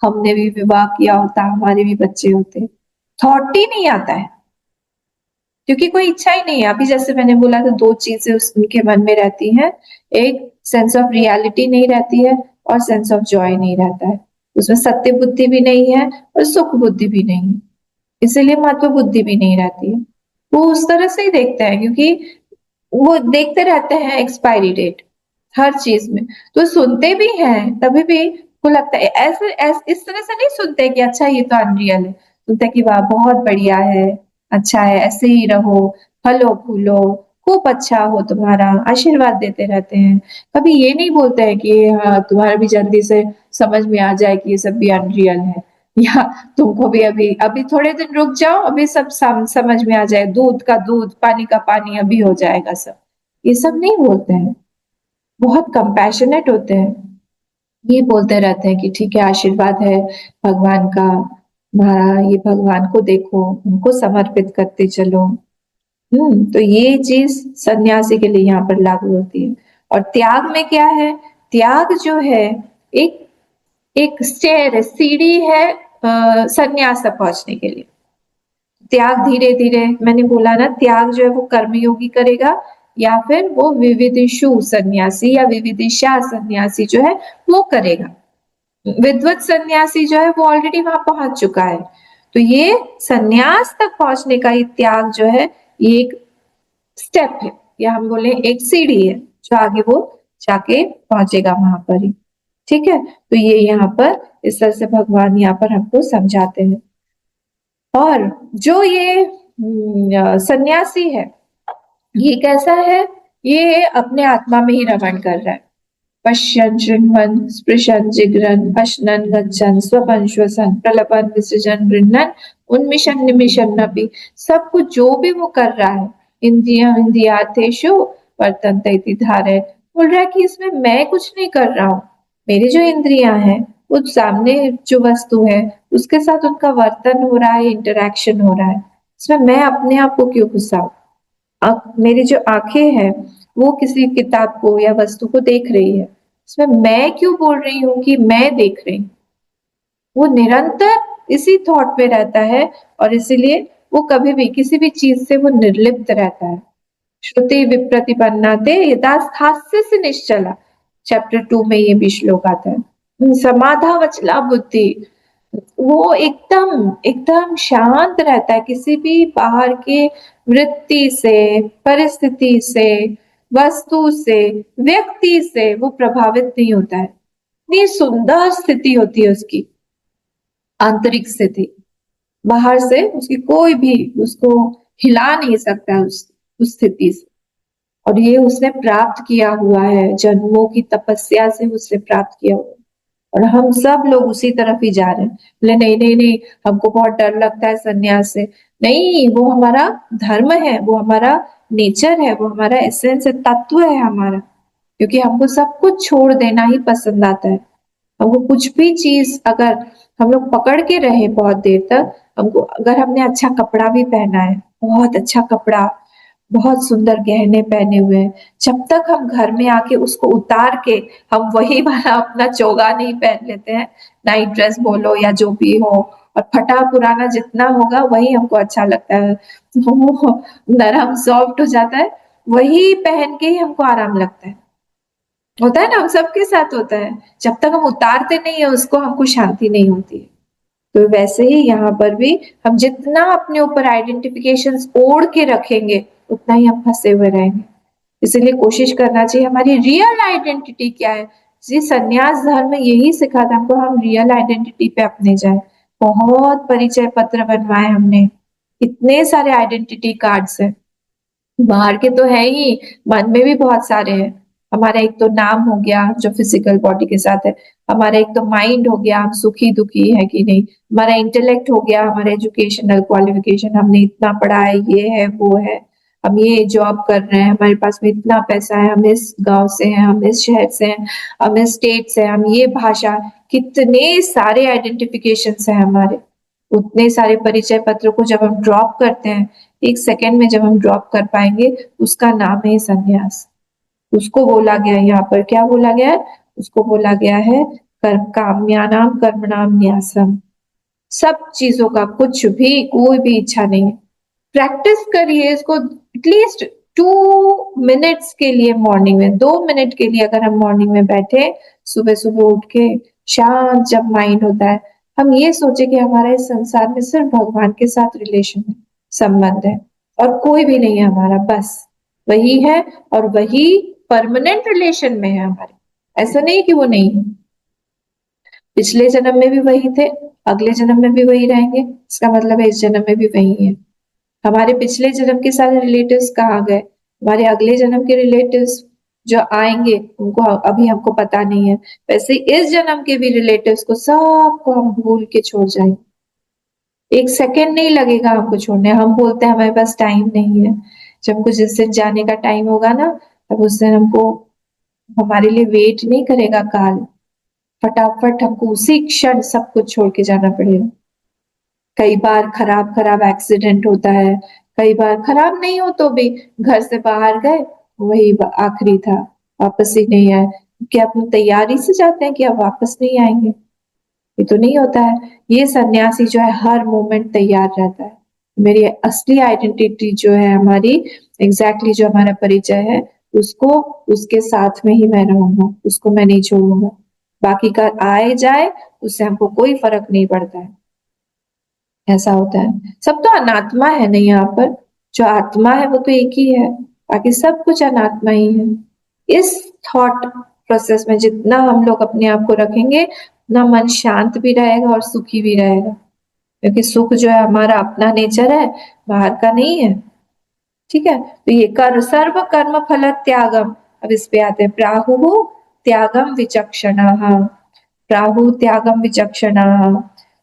A: हमने भी विवाह किया होता, हमारे भी बच्चे होते। थॉट ही नहीं आता है, क्योंकि कोई इच्छा ही नहीं है। अभी जैसे मैंने बोला था, दो चीजें उनके मन में रहती हैं। एक, सेंस ऑफ रियलिटी नहीं रहती है और सेंस ऑफ जॉय नहीं रहता है। उसमें सत्य बुद्धि भी नहीं है और सुख बुद्धि भी नहीं है, इसीलिए महत्व बुद्धि भी नहीं रहती है। वो उस तरह से ही देखते हैं, क्योंकि वो देखते रहते हैं एक्सपायरी डेट हर चीज में। तो सुनते भी हैं तभी भी को लगता है ऐसे इस तरह से नहीं सुनते कि अच्छा ये तो अनरियल है। सुनते हैं कि वाह बहुत बढ़िया है, अच्छा है, ऐसे ही रहो, फलो फूलो, खूब अच्छा हो, तुम्हारा आशीर्वाद देते रहते हैं। कभी ये नहीं बोलते हैं कि हाँ तुम्हारा भी जल्दी से समझ में आ जाए कि ये सब भी अनरियल है, या तुमको भी अभी अभी थोड़े दिन रुक जाओ, अभी सब समझ में आ जाए, दूध का दूध, पानी का पानी, अभी हो जाएगा सब। ये सब नहीं बोलते हैं, बहुत कंपैशनेट होते हैं। ये बोलते रहते हैं कि ठीक है, आशीर्वाद है भगवान का, तुम्हारा ये भगवान को देखो, उनको समर्पित करते चलो। तो ये चीज सन्यासी के लिए यहाँ पर लागू होती है। और त्याग में क्या है? त्याग जो है, एक एक स्टेयर है, सीढ़ी है सन्यास तक पहुंचने के लिए। त्याग धीरे धीरे, मैंने बोला ना, त्याग जो है वो कर्मयोगी करेगा, या फिर वो विविधिशु सन्यासी या विविदिशा सन्यासी जो है वो करेगा। विद्वत सन्यासी जो है वो ऑलरेडी वहां पहुंच चुका है। तो ये सन्यास तक पहुंचने का ये त्याग जो है, ये एक स्टेप है, या हम बोले एक सीढ़ी है, जो आगे वो जाके पहुंचेगा वहां पर ही। ठीक है, तो ये यहाँ पर इस तरह से भगवान यहाँ पर हमको समझाते हैं। और जो ये सन्यासी है, ये कैसा है? ये अपने आत्मा में ही रमण कर रहा है। पश्यन् शृण्वन् स्पृशन् जिघ्रन् अश्नन् गच्छन् स्वपन् श्वसन् प्रलपन् विसृजन् गृह्णन् उन्मिषन् निमिषन्नपि। सब कुछ जो भी वो कर रहा है, इंद्रियार्थेषु वर्तन्ते इति धारयन्, बोल रहा है कि इसमें मैं कुछ नहीं कर रहा हूँ। मेरी जो इंद्रियां हैं, वो सामने जो वस्तु है उसके साथ उनका वर्तन हो रहा है, इंटरेक्शन हो रहा है, इसमें मैं अपने आप को क्यों घुसाऊं? मेरी जो आंखें हैं वो किसी किताब को या वस्तु को देख रही है, इसमें मैं क्यों बोल रही हूँ कि मैं देख रही हूँ? वो निरंतर इसी थॉट में रहता है और इसीलिए वो कभी भी किसी भी चीज से वो निर्लिप्त रहता है। श्रुति विप्रतिपन्नाते यदा हास्य से निश्चला, चैप्टर 2 में ये भी श्लोक आता है। समाधा वचला बुद्धि, वो एकदम एकदम शांत रहता है, किसी भी बाहर के वृत्ति से, परिस्थिति से, वस्तु से, व्यक्ति से वो प्रभावित नहीं होता है। इतनी सुंदर स्थिति होती है उसकी, आंतरिक स्थिति। बाहर से उसकी कोई भी उसको हिला नहीं सकता उस स्थिति से। और ये उसने प्राप्त किया हुआ है, जन्मों की तपस्या से उसने प्राप्त किया हुआ है। और हम सब लोग उसी तरफ ही जा रहे हैं। बोले नहीं नहीं नहीं, हमको बहुत डर लगता है सन्यास से। नहीं, वो हमारा धर्म है, वो हमारा नेचर है, वो हमारा एसेंस है, तत्व है हमारा, क्योंकि हमको सब कुछ छोड़ देना ही पसंद आता है। हमको कुछ भी चीज अगर हम लोग पकड़ के रहे बहुत देर तक, हमको अगर हमने अच्छा कपड़ा भी पहना है, बहुत अच्छा कपड़ा, बहुत सुंदर गहने पहने हुए हैं, जब तक हम घर में आके उसको उतार के हम वही वाला अपना चोगा नहीं पहन लेते हैं, नाइट ड्रेस बोलो या जो भी हो, और फटा पुराना जितना होगा वही हमको अच्छा लगता है, वो नरम सॉफ्ट हो जाता है, वही पहन के ही हमको आराम लगता है। होता है ना, हम सबके साथ होता है, जब तक हम उतारते नहीं है उसको हमको शांति नहीं होती है। तो वैसे ही यहाँ पर भी हम जितना अपने ऊपर आइडेंटिफिकेशंस ओढ़ के रखेंगे उतना ही हम फंसे हुए रहेंगे। इसीलिए कोशिश करना चाहिए हमारी रियल आइडेंटिटी क्या है। जी संन्यास धर्म में यही सिखा था हमको, हम रियल आइडेंटिटी पे अपने जाए। बहुत परिचय पत्र बनवाए हमने, इतने सारे आइडेंटिटी कार्ड्स हैं, बाहर के तो है ही, मन में भी बहुत सारे हैं। हमारा एक तो नाम हो गया जो फिजिकल बॉडी के साथ है, हमारा एक तो माइंड हो गया, हम सुखी दुखी है कि नहीं, हमारा इंटेलेक्ट हो गया, हमारा एजुकेशनल क्वालिफिकेशन, हमने इतना पढ़ा है, ये है वो है, हम ये जॉब कर रहे हैं, हमारे पास में इतना पैसा है, हम इस गांव से हैं, हम इस शहर से हैं, हम इस स्टेट से हैं, हम ये भाषा, कितने सारे आइडेंटिफिकेशन है हमारे। उतने सारे परिचय पत्र को जब हम ड्रॉप करते हैं, एक सेकंड में जब हम ड्रॉप कर पाएंगे, उसका नाम है संन्यास। उसको बोला गया है यहाँ पर, क्या बोला गया है, उसको बोला गया है कर्म काम्यानाम कर्मणाम न्यासम। सब चीजों का कुछ भी, कोई भी इच्छा नहीं है, प्रैक्टिस करिए इसको एटलीस्ट 2 मिनट्स के लिए मॉर्निंग में, 2 मिनट के लिए अगर हम मॉर्निंग में बैठे, सुबह सुबह उठ के शांत जब माइंड होता है, हम ये सोचे कि हमारा इस संसार में सिर्फ भगवान के साथ रिलेशन है, संबंध है, और कोई भी नहीं है हमारा, बस वही है, और वही परमानेंट रिलेशन में है हमारे। ऐसा नहीं कि वो नहीं है, पिछले जन्म में भी वही थे, अगले जन्म में भी वही रहेंगे, इसका मतलब है इस जन्म में भी वही है। हमारे पिछले जन्म के सारे रिलेटिव्स कहाँ गए, हमारे अगले जन्म के रिलेटिव्स जो आएंगे उनको अभी हमको पता नहीं है, वैसे इस जन्म के भी रिलेटिव्स को सबको हम भूल के छोड़ जाएंगे। एक सेकंड नहीं लगेगा हमको छोड़ने, हम बोलते हैं हमारे पास टाइम नहीं है, जब हमको जिस दिन जाने का टाइम होगा ना, तब उस दिन हमको, हमारे लिए वेट नहीं करेगा काल, फटाफट हमको उसी क्षण सब कुछ छोड़ के जाना पड़ेगा। कई बार खराब खराब एक्सीडेंट होता है, कई बार खराब नहीं हो तो भी घर से बाहर गए, वही आखिरी था, वापस ही नहीं आए। क्या अपनी तैयारी से जाते हैं कि अब वापस नहीं आएंगे? ये तो नहीं होता है। ये सन्यासी जो है हर मोमेंट तैयार रहता है, मेरी असली आइडेंटिटी जो है हमारी, एग्जैक्टली जो हमारा परिचय है, उसको, उसके साथ में ही मैं रहूंगा, उसको मैं नहीं छोड़ूंगा। बाकी का आए जाए उससे हमको कोई फर्क नहीं पड़ता है। ऐसा होता है, सब तो अनात्मा है नहीं यहाँ पर, जो आत्मा है वो तो एक ही है, बाकी सब कुछ अनात्मा ही है। इस थॉट प्रोसेस में जितना हम लोग अपने आप को रखेंगे, उतना मन शांत भी रहेगा और सुखी भी रहेगा, क्योंकि सुख जो है हमारा अपना नेचर है, बाहर का नहीं है। ठीक है, तो ये कर सर्व कर्म फल त्यागम, अब इस पे आते हैं, प्राहु त्यागम विचक्षण, प्राहु त्यागम विचक्षण।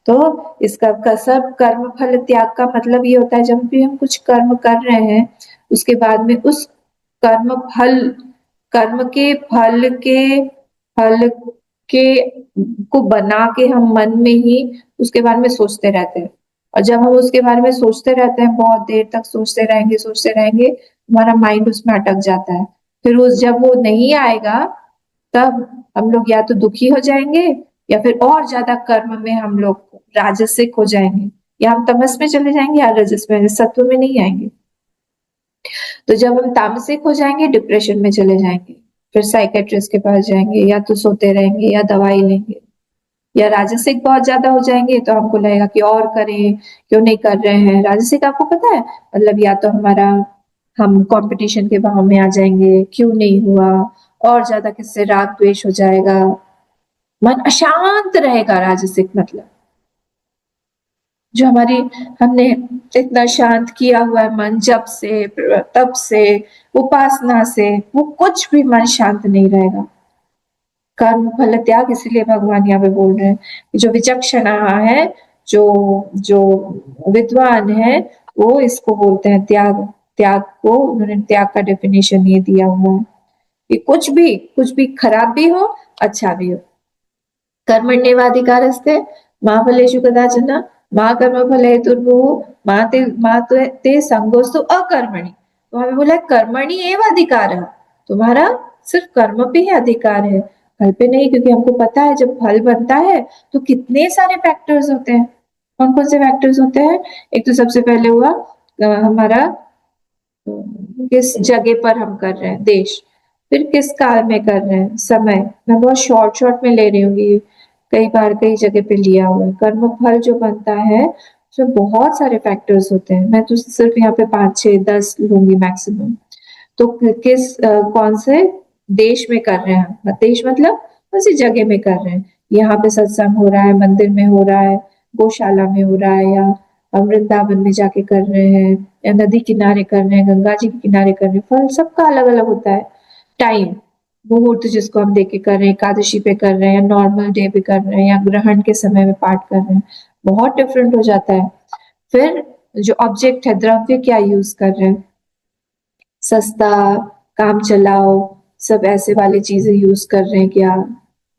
A: तो इसका सब कर्म फल त्याग का मतलब ये होता है, जब भी हम कुछ कर्म कर रहे हैं उसके बाद में उस कर्म फल, कर्म के फल के को बना के हम मन में ही उसके बारे में सोचते रहते हैं, और जब हम उसके बारे में सोचते रहते हैं, बहुत देर तक सोचते रहेंगे, हमारा माइंड उसमें अटक जाता है। फिर उस जब वो नहीं आएगा, तब हम लोग या तो दुखी हो जाएंगे, या फिर और ज्यादा कर्म में हम लोग राजसिक हो जाएंगे, या हम तमस में चले जाएंगे, या रजस में, सत्व में नहीं आएंगे। तो जब हम तामसिक हो जाएंगे, डिप्रेशन में चले जाएंगे, फिर साइकेट्रिस्ट के पास जाएंगे, या तो सोते रहेंगे या दवाई लेंगे। या राजसिक बहुत ज्यादा हो जाएंगे तो हमको लगेगा कि और करें, क्यों नहीं कर रहे हैं। राजसिक आपको पता है मतलब, या तो हमारा, हम कंपटीशन के भाव में आ जाएंगे, क्यों नहीं हुआ, और ज्यादा किससे राग द्वेष हो जाएगा, मन अशांत रहेगा। राजसिक मतलब जो हमारी, हमने इतना शांत किया हुआ है मन, जब से, तब से, उपासना से, वो कुछ भी मन शांत नहीं रहेगा। कर्म फल त्याग, इसीलिए भगवान यहाँ पे बोल रहे हैं कि जो विचक्षण है, जो जो विद्वान है, वो इसको बोलते हैं त्याग। त्याग को उन्होंने त्याग का डेफिनेशन ये दिया हुआ है कि कुछ भी खराब भी हो, अच्छा भी हो, कर्मण्येवाधिकारस्ते मा फलेषु कदाचन मा कर्मफले हेतुर्भुः मा ते संगोस्तु अकर्मणि। तो हमें बोला कर्मणि एव अधिकार, तुम्हारा सिर्फ कर्म पे ही अधिकार है, फल पे नहीं, क्योंकि हमको पता है जब फल बनता है तो कितने सारे फैक्टर्स होते हैं। कौन कौन से फैक्टर्स होते हैं? एक तो सबसे पहले हुआ हमारा किस जगह पर हम कर रहे हैं, देश, फिर किस काल में कर रहे हैं, समय। मैं बहुत शॉर्ट शॉर्ट में ले रही हूँ, ये कई बार कई जगह पे लिया हुआ है। कर्म फल जो बनता है उसमें बहुत सारे फैक्टर्स होते हैं, मैं तो सिर्फ यहाँ पे 5 6 10 लूंगी मैक्सिमम। तो किस कौन से देश में कर रहे हैं, देश मतलब कौन सी जगह में कर रहे हैं, यहाँ पे सत्संग हो रहा है, मंदिर में हो रहा है, गौशाला में हो रहा है, या हम वृंदावन में जाके कर रहे हैं, या नदी किनारे कर रहे हैं, गंगा जी के किनारे कर रहे हैं। फल सबका अलग अलग होता है। टाइम, मुहूर्त जिसको हम देख के कर रहे हैं, एकादशी पे कर रहे हैं, या नॉर्मल डे पे कर रहे हैं, या ग्रहण के समय में पाठ कर रहे हैं, बहुत डिफरेंट हो जाता है। फिर जो ऑब्जेक्ट है, द्रव्य क्या यूज कर रहे हैं, सस्ता, काम चलाओ, सब ऐसे वाली चीजें यूज कर रहे हैं क्या,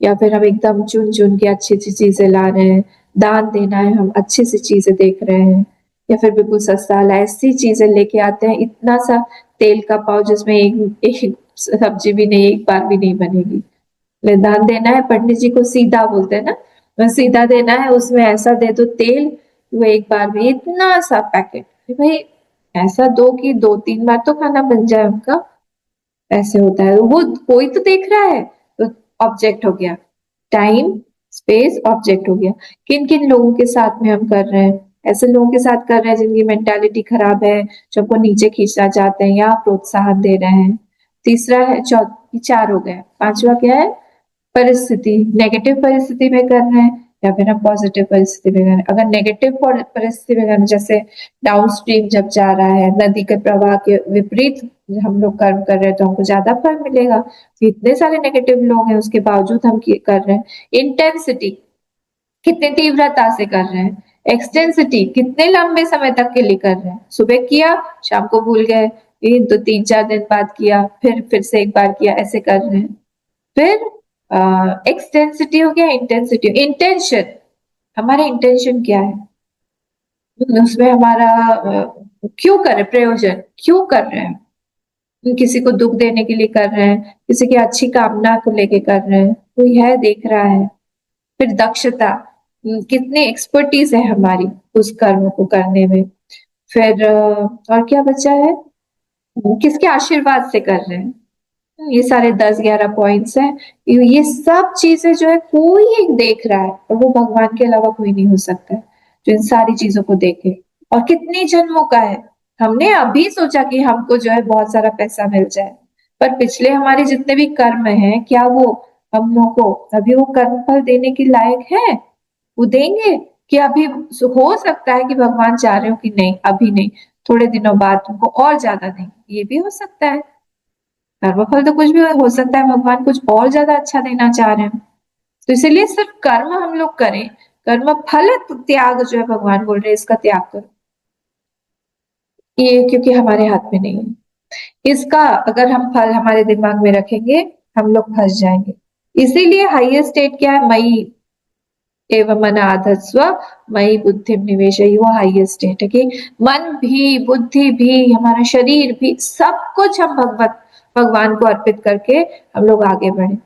A: या फिर हम एकदम चुन चुन के अच्छी अच्छी चीजें ला रहे हैं, दान देना है, हम अच्छी सी चीजें देख रहे हैं, या फिर बिल्कुल सस्ता वाला ऐसी चीजें लेके आते हैं, इतना सा तेल का पाव जिसमें एक सब्जी भी नहीं, एक बार भी नहीं बनेगी। दान देना है, पंडित जी को सीधा बोलते हैं ना, बस सीधा देना है, उसमें ऐसा दे दो तेल, वो एक बार में इतना सा पैकेट, भाई ऐसा दो कि 2 3 बार तो खाना बन जाए उनका, ऐसे होता है। वो कोई तो देख रहा है, तो ऑब्जेक्ट हो गया, टाइम स्पेस ऑब्जेक्ट हो गया। किन किन लोगों के साथ में हम कर रहे हैं, ऐसे लोगों के साथ कर रहे हैं जिनकी मेंटालिटी खराब है, जो हमको नीचे खींचना चाहते हैं, या प्रोत्साहन दे रहे हैं। तीसरा है, 4 हो गए, पांचवा क्या है, परिस्थिति, नेगेटिव परिस्थिति में कर रहे हैं या फिर हम पॉजिटिव परिस्थिति में कर रहे हैं। अगर नेगेटिव परिस्थिति में कर रहे हैं, जैसे डाउन स्ट्रीम जब जा रहा है, नदी के प्रवाह के विपरीत हम लोग कर्म कर रहे हैं, तो हमको ज्यादा फल मिलेगा। तो इतने सारे नेगेटिव लोग हैं, उसके बावजूद हम कर रहे हैं। इंटेंसिटी, कितनी तीव्रता से कर रहे हैं। एक्सटेंसिटी, कितने लंबे समय तक के लिए कर रहे हैं, सुबह किया शाम को भूल गए, तो 3 4 दिन बाद किया, फिर से एक बार किया, ऐसे कर रहे हैं। फिर एक्सटेंसिटी हो गया, इंटेंसिटी, इंटेंशन, हमारा इंटेंशन क्या है, उसमें हमारा क्यों कर रहे हैं, प्रयोजन क्यों कर रहे हैं, किसी को दुख देने के लिए कर रहे हैं, किसी की अच्छी कामना को लेके कर रहे हैं, कोई है देख रहा है। फिर दक्षता, कितनी एक्सपर्टीज है हमारी उस कर्म को करने में। फिर और क्या बचा है, किसके आशीर्वाद से कर रहे हैं। ये सारे 10 11 पॉइंट्स हैं। ये सब चीजें जो है कोई एक देख रहा है, और वो भगवान के अलावा कोई नहीं हो सकता है जो इन सारी चीजों को देखे। और कितने जन्मों का है, हमने अभी सोचा कि हमको जो है बहुत सारा पैसा मिल जाए, पर पिछले हमारे जितने भी कर्म हैं, क्या वो हम लोग को अभी वो कर्म फल देने के लायक है, वो देंगे? कि अभी हो सकता है कि भगवान चाह रहे हो कि नहीं अभी नहीं, थोड़े दिनों बाद तुमको और ज्यादा देंगे, ये भी हो सकता है। कर्मफल तो कुछ भी हो सकता है, भगवान कुछ और ज्यादा अच्छा देना चाह रहे हैं। तो इसीलिए सिर्फ कर्म हम लोग करें, कर्म फल त्याग जो है भगवान बोल रहे हैं इसका त्याग करो, ये क्योंकि हमारे हाथ में नहीं है। इसका अगर हम फल हमारे दिमाग में रखेंगे, हम लोग फंस जाएंगे। इसीलिए हाईएस्ट स्टेट क्या है, मई एवं मन आधत्स्व मई बुद्धि निवेश, वो हाईएस्ट स्टेट है कि मन भी, बुद्धि भी, हमारा शरीर भी, सब कुछ हम भगवान को अर्पित करके हम लोग आगे बढ़े।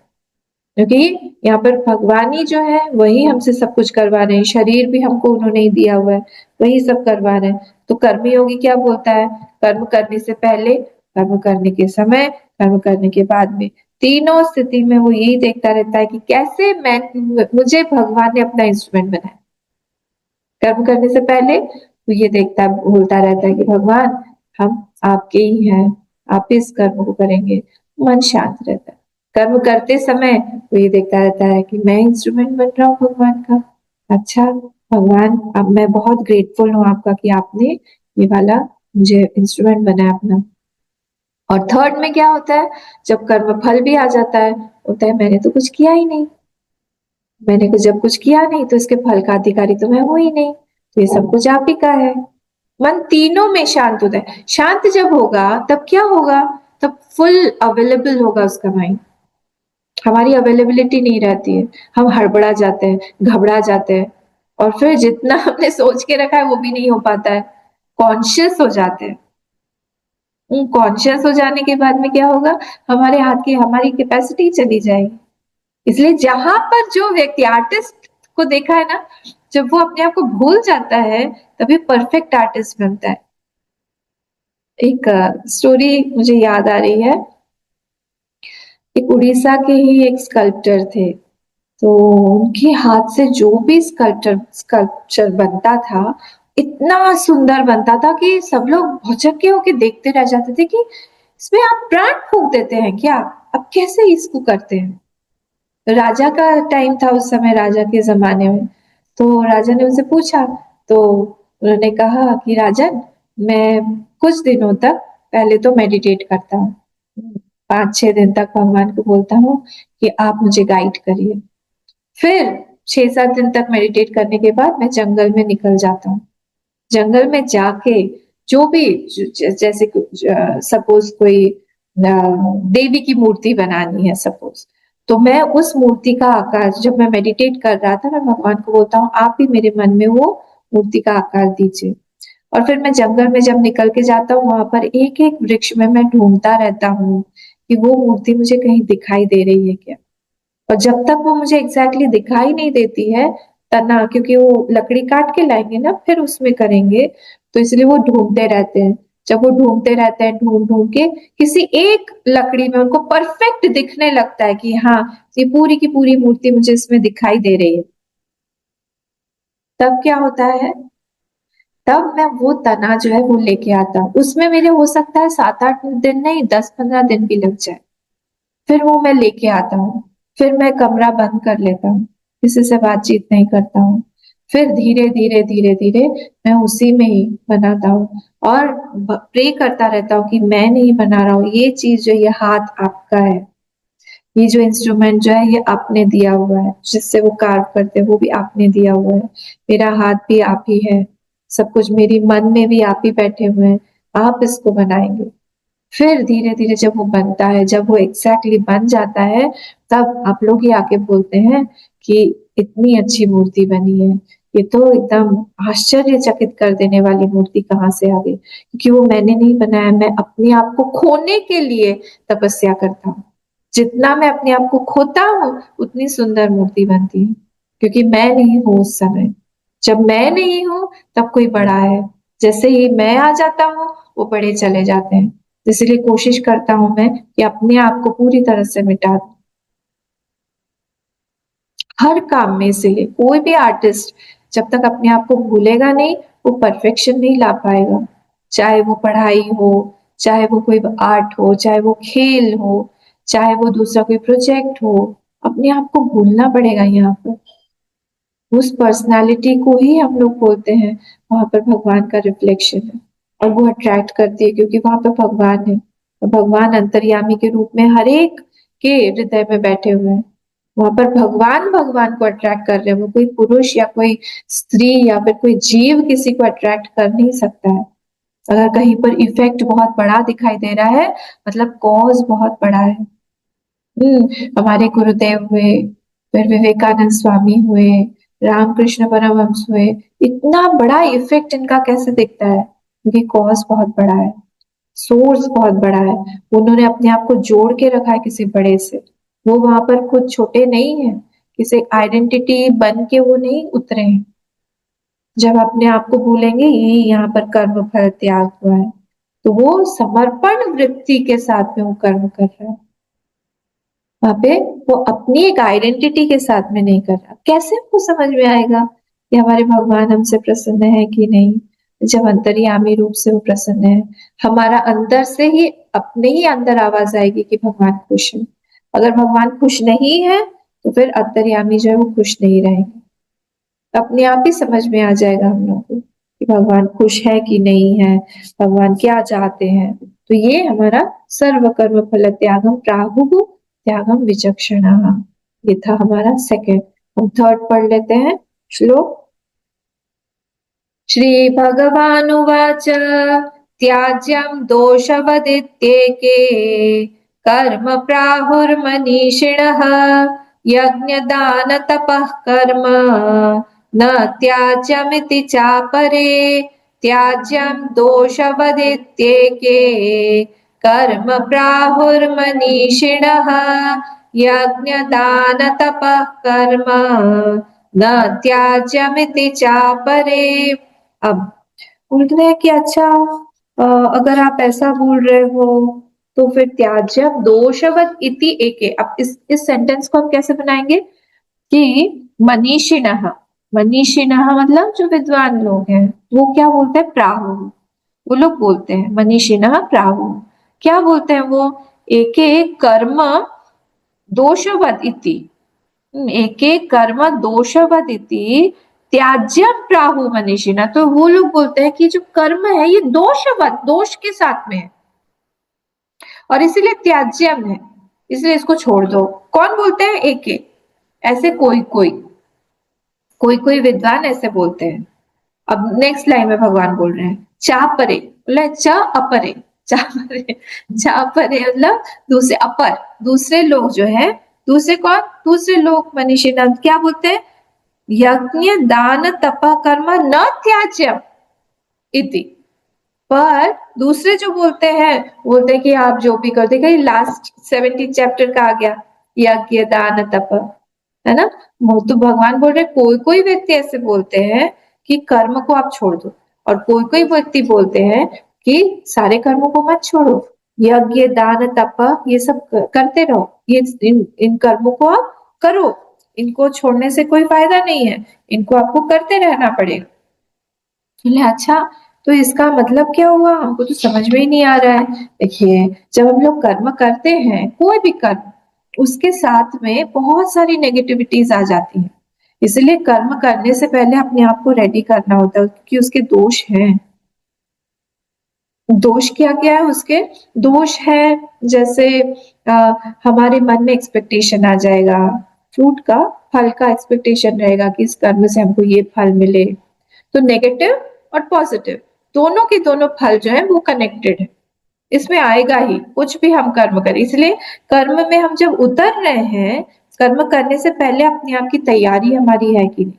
A: क्योंकि यहाँ पर भगवान ही जो है वही हमसे सब कुछ करवा रहे हैं, शरीर भी हमको उन्होंने ही दिया हुआ है, वही सब करवा रहे हैं। तो कर्मी योगी क्या बोलता है, कर्म करने से पहले, कर्म करने के समय, कर्म करने के बाद में, तीनों स्थिति में वो यही देखता रहता है कि कैसे मैं, मुझे भगवान ने अपना इंस्ट्रूमेंट बनाया। कर्म करने से पहले वो ये देखता बोलता रहता है कि भगवान हम आपके ही हैं, आप इस कर्म को करेंगे, मन शांत रहता है। कर्म करते समय वो ये देखता रहता है कि मैं इंस्ट्रूमेंट बन रहा हूँ भगवान का। अच्छा भगवान, अब मैं बहुत ग्रेटफुल हूँ आपका कि आपने ये वाला मुझे इंस्ट्रूमेंट बनाया अपना। और थर्ड में क्या होता है, जब कर्म फल भी आ जाता है, होता है मैंने तो कुछ किया ही नहीं, मैंने कुछ जब कुछ किया नहीं तो इसके फल का अधिकारी तो मैं हूं ही नहीं, तो ये सब कुछ आप ही का है। मन तीनों में शांत होता है। शांत जब होगा तब क्या होगा, तब फुल अवेलेबल होगा उसका माइंड, हमारी अवेलेबिलिटी नहीं रहती है, हम हड़बड़ा जाते हैं, घबरा जाते हैं और फिर जितना हमने सोच के रखा है वो भी नहीं हो पाता है, कॉन्शियस हो जाते हैं। कॉन्शियस हो जाने के बाद में क्या होगा, हमारे हाथ की हमारी कैपेसिटी चली जाएगी। इसलिए जहां पर जो व्यक्ति आर्टिस्ट को देखा है ना, जब वो अपने आप को भूल जाता है तभी परफेक्ट आर्टिस्ट बनता है। एक स्टोरी मुझे याद आ रही है। एक उड़ीसा के ही एक स्कल्पटर थे, तो उनके हाथ से जो भी स्कल्पचर स्कल्पचर बनता था, इतना सुंदर बनता था कि सब लोग भौचक्के होके देखते रह जाते थे कि इसमें आप प्राण फूंक देते हैं क्या? आप कैसे इसको करते हैं? राजा का टाइम था उस समय, राजा के जमाने में। तो राजा ने उनसे पूछा, तो उन्होंने कहा कि राजन, मैं कुछ दिनों तक पहले तो मेडिटेट करता हूँ, 5-6 दिन तक भगवान को बोलता हूँ कि आप मुझे गाइड करिए। फिर 6-7 दिन तक मेडिटेट करने के बाद मैं जंगल में निकल जाता हूँ। जंगल में जाके जो भी जैसे सपोज कोई देवी की मूर्ति बनानी है सपोज, तो मैं उस मूर्ति का आकार, जब मैं मेडिटेट कर रहा था मैं भगवान को बोलता हूँ आप भी मेरे मन में वो मूर्ति का आकार दीजिए। और फिर मैं जंगल में जब निकल के जाता हूँ वहां पर एक एक वृक्ष में मैं ढूंढता रहता हूँ कि वो मूर्ति मुझे कहीं दिखाई दे रही है क्या। और जब तक वो मुझे एग्जैक्टली दिखाई नहीं देती है, तना, क्योंकि वो लकड़ी काट के लाएंगे ना फिर उसमें करेंगे, तो इसलिए वो ढूंढते रहते हैं। जब वो ढूंढते रहते हैं ढूंढ ढूंढ के किसी एक लकड़ी में उनको परफेक्ट दिखने लगता है कि हाँ, ये पूरी की पूरी मूर्ति मुझे इसमें दिखाई दे रही है। तब क्या होता है, तब मैं वो तना जो है वो लेके आता हूँ। उसमें मेरे हो सकता है 7-8 दिन नहीं, 10-15 दिन भी लग जाए। फिर वो मैं लेके आता हूँ। फिर मैं कमरा बंद कर लेता हूँ, किसी से बातचीत नहीं करता हूँ। फिर धीरे धीरे धीरे धीरे मैं उसी में ही बनाता हूँ और प्रे करता रहता हूँ कि मैं नहीं बना रहा हूँ, ये चीज जो, ये हाथ आपका है, ये जो इंस्ट्रूमेंट जो है ये आपने दिया हुआ है, जिससे वो कार्व करते हैं वो भी आपने दिया हुआ है। मेरा हाथ भी आप ही है, सब कुछ मेरी मन में भी आप ही बैठे हुए हैं, आप इसको बनाएंगे। फिर धीरे-धीरे जब वो बनता है, जब वो एग्ज़ैक्टली बन जाता है, तब आप लोग ही आके बोलते हैं कि इतनी अच्छी मूर्ति बनी है। ये तो एकदम आश्चर्यचकित कर देने वाली मूर्ति कहाँ से आ गई? क्योंकि वो मैंने नहीं बनाया, मैं अपने आप को खोने के लिए तपस्या करता हूँ। जितना मैं अपने आप को खोता हूँ, उतनी सुंदर मूर्ति बनती है। क्योंकि मैं नहीं हूँ उस समय। जब मैं नहीं हूँ, तब कोई बड़ा है। जैसे ही मैं आ जाता हूँ, वो बड़े चले जाते हैं। इसलिए कोशिश करता हूँ मैं कि अपने आप को पूरी तरह से मिटा दूं। हर काम में, इसीलिए कोई भी आर्टिस्ट जब तक अपने आप को भूलेगा नहीं, वो परफेक्शन नहीं ला पाएगा। चाहे वो पढ़ाई हो, चाहे वो कोई आर्ट हो, चाहे वो खेल हो, चाहे वो दूसरा कोई प्रोजेक्ट हो, अपने आप को भूलना पड़ेगा यहाँ पर। उस पर्सनालिटी को ही हम लोग बोलते हैं, वहां पर भगवान का रिफ्लेक्शन है। और वो अट्रैक्ट करती है क्योंकि वहां पर भगवान है, और भगवान अंतर्यामी के रूप में हर एक के हृदय में बैठे हुए हैं। वहां पर भगवान भगवान को अट्रैक्ट कर रहे हैं, वो कोई पुरुष या कोई स्त्री या फिर कोई जीव किसी को अट्रैक्ट कर नहीं सकता है। अगर कहीं पर इफेक्ट बहुत बड़ा दिखाई दे रहा है, मतलब कॉज बहुत बड़ा है। हमारे गुरुदेव हुए, फिर विवेकानंद स्वामी हुए, रामकृष्ण परमहंस हुए, इतना बड़ा इफेक्ट इनका कैसे दिखता है? क्योंकि कॉज बहुत बड़ा है, सोर्स बहुत बड़ा है। उन्होंने अपने आप को जोड़ के रखा है किसी बड़े से। वो वहां पर खुद छोटे नहीं है, किसी आइडेंटिटी बन के वो नहीं उतरे हैं। जब अपने आप को भूलेंगे, ये यहाँ पर कर्म फल त्याग हुआ है, तो वो समर्पण वृत्ति के साथ में वो कर्म कर रहा है। वहां पे वो अपनी एक आइडेंटिटी के साथ में नहीं कर रहा। कैसे हमको समझ में आएगा कि हमारे भगवान हमसे प्रसन्न है कि नहीं? जब अंतर्यामी रूप से वो प्रसन्न है, हमारा अंदर से ही अपने ही अंदर आवाज आएगी कि भगवान खुश है। अगर भगवान खुश नहीं है, तो फिर अंतर्यामी जो है वो खुश नहीं रहेंगे। अपने आप ही समझ में आ जाएगा हम लोग को कि भगवान खुश है कि नहीं है, भगवान क्या चाहते हैं। तो ये हमारा सर्व कर्म फल त्यागम प्राहुः त्यागम विचक्षणा, ये था हमारा सेकंड। हम थर्ड पढ़ लेते हैं श्लोक। श्री भगवानुवाच त्याज्यं दोषवदित्येके कर्म प्राहुर्मनीषिणः यज्ञदानतपः कर्म न त्याज्यमिति चापरे त्याज्यं दोषवदित्येके कर्म प्राहुर्मनीषिणः यज्ञदानतपः कर्म न त्याज्यमिति चापरे। अब बोल रहे हैं कि अच्छा अगर आप ऐसा बोल रहे हो तो फिर त्याज्यम दोषवत इति एके। अब इस सेंटेंस को हम कैसे बनाएंगे कि मनीषिणः, मनीषिणः मतलब जो विद्वान लोग हैं वो क्या बोलते हैं, प्राहु, वो लोग बोलते हैं मनीषिणः प्राहु। क्या बोलते हैं वो, एके कर्म दोषवत इति, एके कर्म दोषवत इति त्याज्यम प्राहु मनीषिणः। तो वो लोग बोलते हैं कि जो कर्म है ये दोषवत, दोष के साथ में है और इसीलिए त्याज्यम है, इसलिए इसको छोड़ दो। कौन बोलते हैं, एके, ऐसे कोई कोई कोई कोई विद्वान ऐसे बोलते हैं। अब नेक्स्ट लाइन में भगवान बोल रहे हैं चा परे, बोले च अपरे, चा परे, चा परे मतलब दूसरे, अपर दूसरे लोग जो है, दूसरे कौन, दूसरे लोग मनीषी नाम क्या बोलते हैं, यज्ञ दान तप कर्म न त्याज्यम इति। पर दूसरे जो बोलते हैं, बोलते हैं कि आप जो भी करते गए, लास्ट 17 चैप्टर का आ गया यज्ञ दान तप, है ना। तो भगवान बोल रहे कोई कोई व्यक्ति ऐसे बोलते हैं कि कर्म को आप छोड़ दो, और कोई कोई व्यक्ति बोलते हैं कि सारे कर्मों को मत छोड़ो, यज्ञ दान तप ये सब करते रहो, ये इन कर्मों को आप करो, इनको छोड़ने से कोई फायदा नहीं है, इनको आपको करते रहना पड़ेगा। बोले अच्छा, तो इसका मतलब क्या हुआ, हमको तो समझ में ही नहीं आ रहा है। देखिए जब हम लोग कर्म करते हैं, कोई भी कर्म, उसके साथ में बहुत सारी नेगेटिविटीज आ जाती हैं, इसलिए कर्म करने से पहले अपने आप को रेडी करना होता है, क्योंकि उसके दोष हैं। दोष क्या क्या है उसके, दोष है जैसे हमारे मन में एक्सपेक्टेशन आ जाएगा, फ्रूट का, फल का एक्सपेक्टेशन रहेगा कि इस कर्म से हमको ये फल मिले। तो नेगेटिव और पॉजिटिव दोनों के दोनों फल जो है वो कनेक्टेड है, इसमें आएगा ही कुछ भी हम कर्म करें। इसलिए कर्म में हम जब उतर रहे हैं, कर्म करने से पहले अपने आप की तैयारी हमारी है कि नहीं,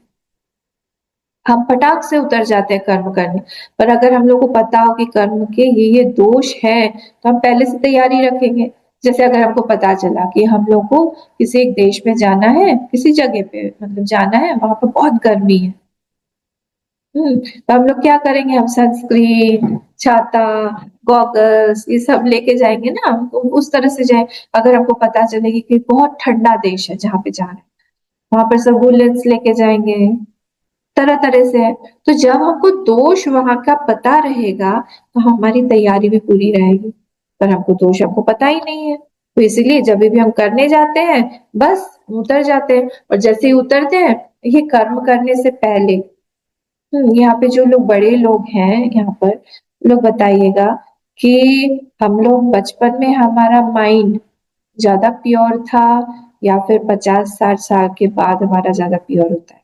A: हम फटाक से उतर जाते हैं कर्म करने। पर अगर हम लोग को पता हो कि कर्म के ये दोष है, तो हम पहले से तैयारी रखेंगे। जैसे अगर हमको पता चला कि हम लोग को किसी एक देश में जाना है, किसी जगह पे मतलब जाना है, वहां पर बहुत गर्मी है, तो हम लोग क्या करेंगे, हम सनस्क्रीन, छाता, गॉगल्स ये सब लेके जाएंगे ना, तो उस तरह से जाए। अगर हमको पता चलेगी कि बहुत ठंडा देश है जहाँ पे जा रहे हैं, वहां पर सब वुलेंस लेके जाएंगे, तरह तरह से है। तो जब हमको दोष वहां का पता रहेगा, तो हमारी तैयारी भी पूरी रहेगी। पर हमको दोष हमको पता ही नहीं है, तो इसीलिए जब भी हम करने जाते हैं बस उतर जाते हैं। और जैसे ही उतरते हैं, ये कर्म करने से पहले, यहाँ पे जो लोग बड़े लोग हैं यहाँ पर, लोग बताइएगा कि हम लोग बचपन में हमारा माइंड ज्यादा प्योर था या फिर 50-60 साल के बाद हमारा ज्यादा प्योर होता है।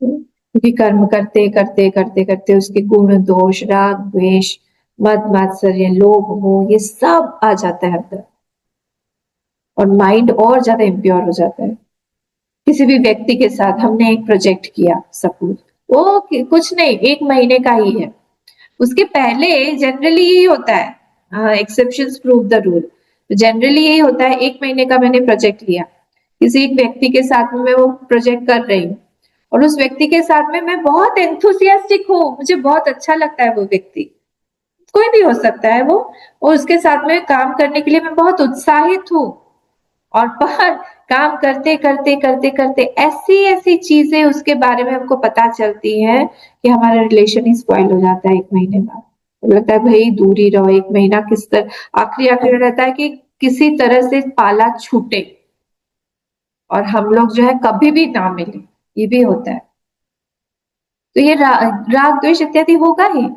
A: क्योंकि कर्म करते करते करते करते उसके गुण दोष राग द्वेष मद मात्सर्य लोभ मोह ये सब आ जाता है अंदर, और माइंड और ज्यादा इम्प्योर हो जाता है। किसी भी व्यक्ति के साथ हमने एक प्रोजेक्ट किया, सपोज वो कुछ नहीं 1 महीने का ही है, उसके पहले जनरली यही होता है, exceptions prove the rule, generally यही होता है 1 महीने का मैंने प्रोजेक्ट लिया, किसी एक व्यक्ति के साथ में मैं वो प्रोजेक्ट कर रही हूँ, और उस व्यक्ति के साथ में मैं बहुत एंथुसियास्टिक हूँ, मुझे बहुत अच्छा लगता है वो व्यक्ति, कोई भी हो सकता है वो, और उसके साथ में काम करने के लिए मैं बहुत उत्साहित हूँ। और पर काम करते करते करते करते ऐसी ऐसी चीजें उसके बारे में हमको पता चलती है कि हमारा रिलेशन ही स्पॉइल हो जाता है 1 महीने बाद। तो लगता है भाई दूर ही रहो, 1 महीना किस तरह, आखिरी आखिरी में रहता है कि किसी तरह से पाला छूटे और हम लोग जो है कभी भी ना मिले, ये भी होता है। तो ये राग द्वेष इत्यादि होगा ही,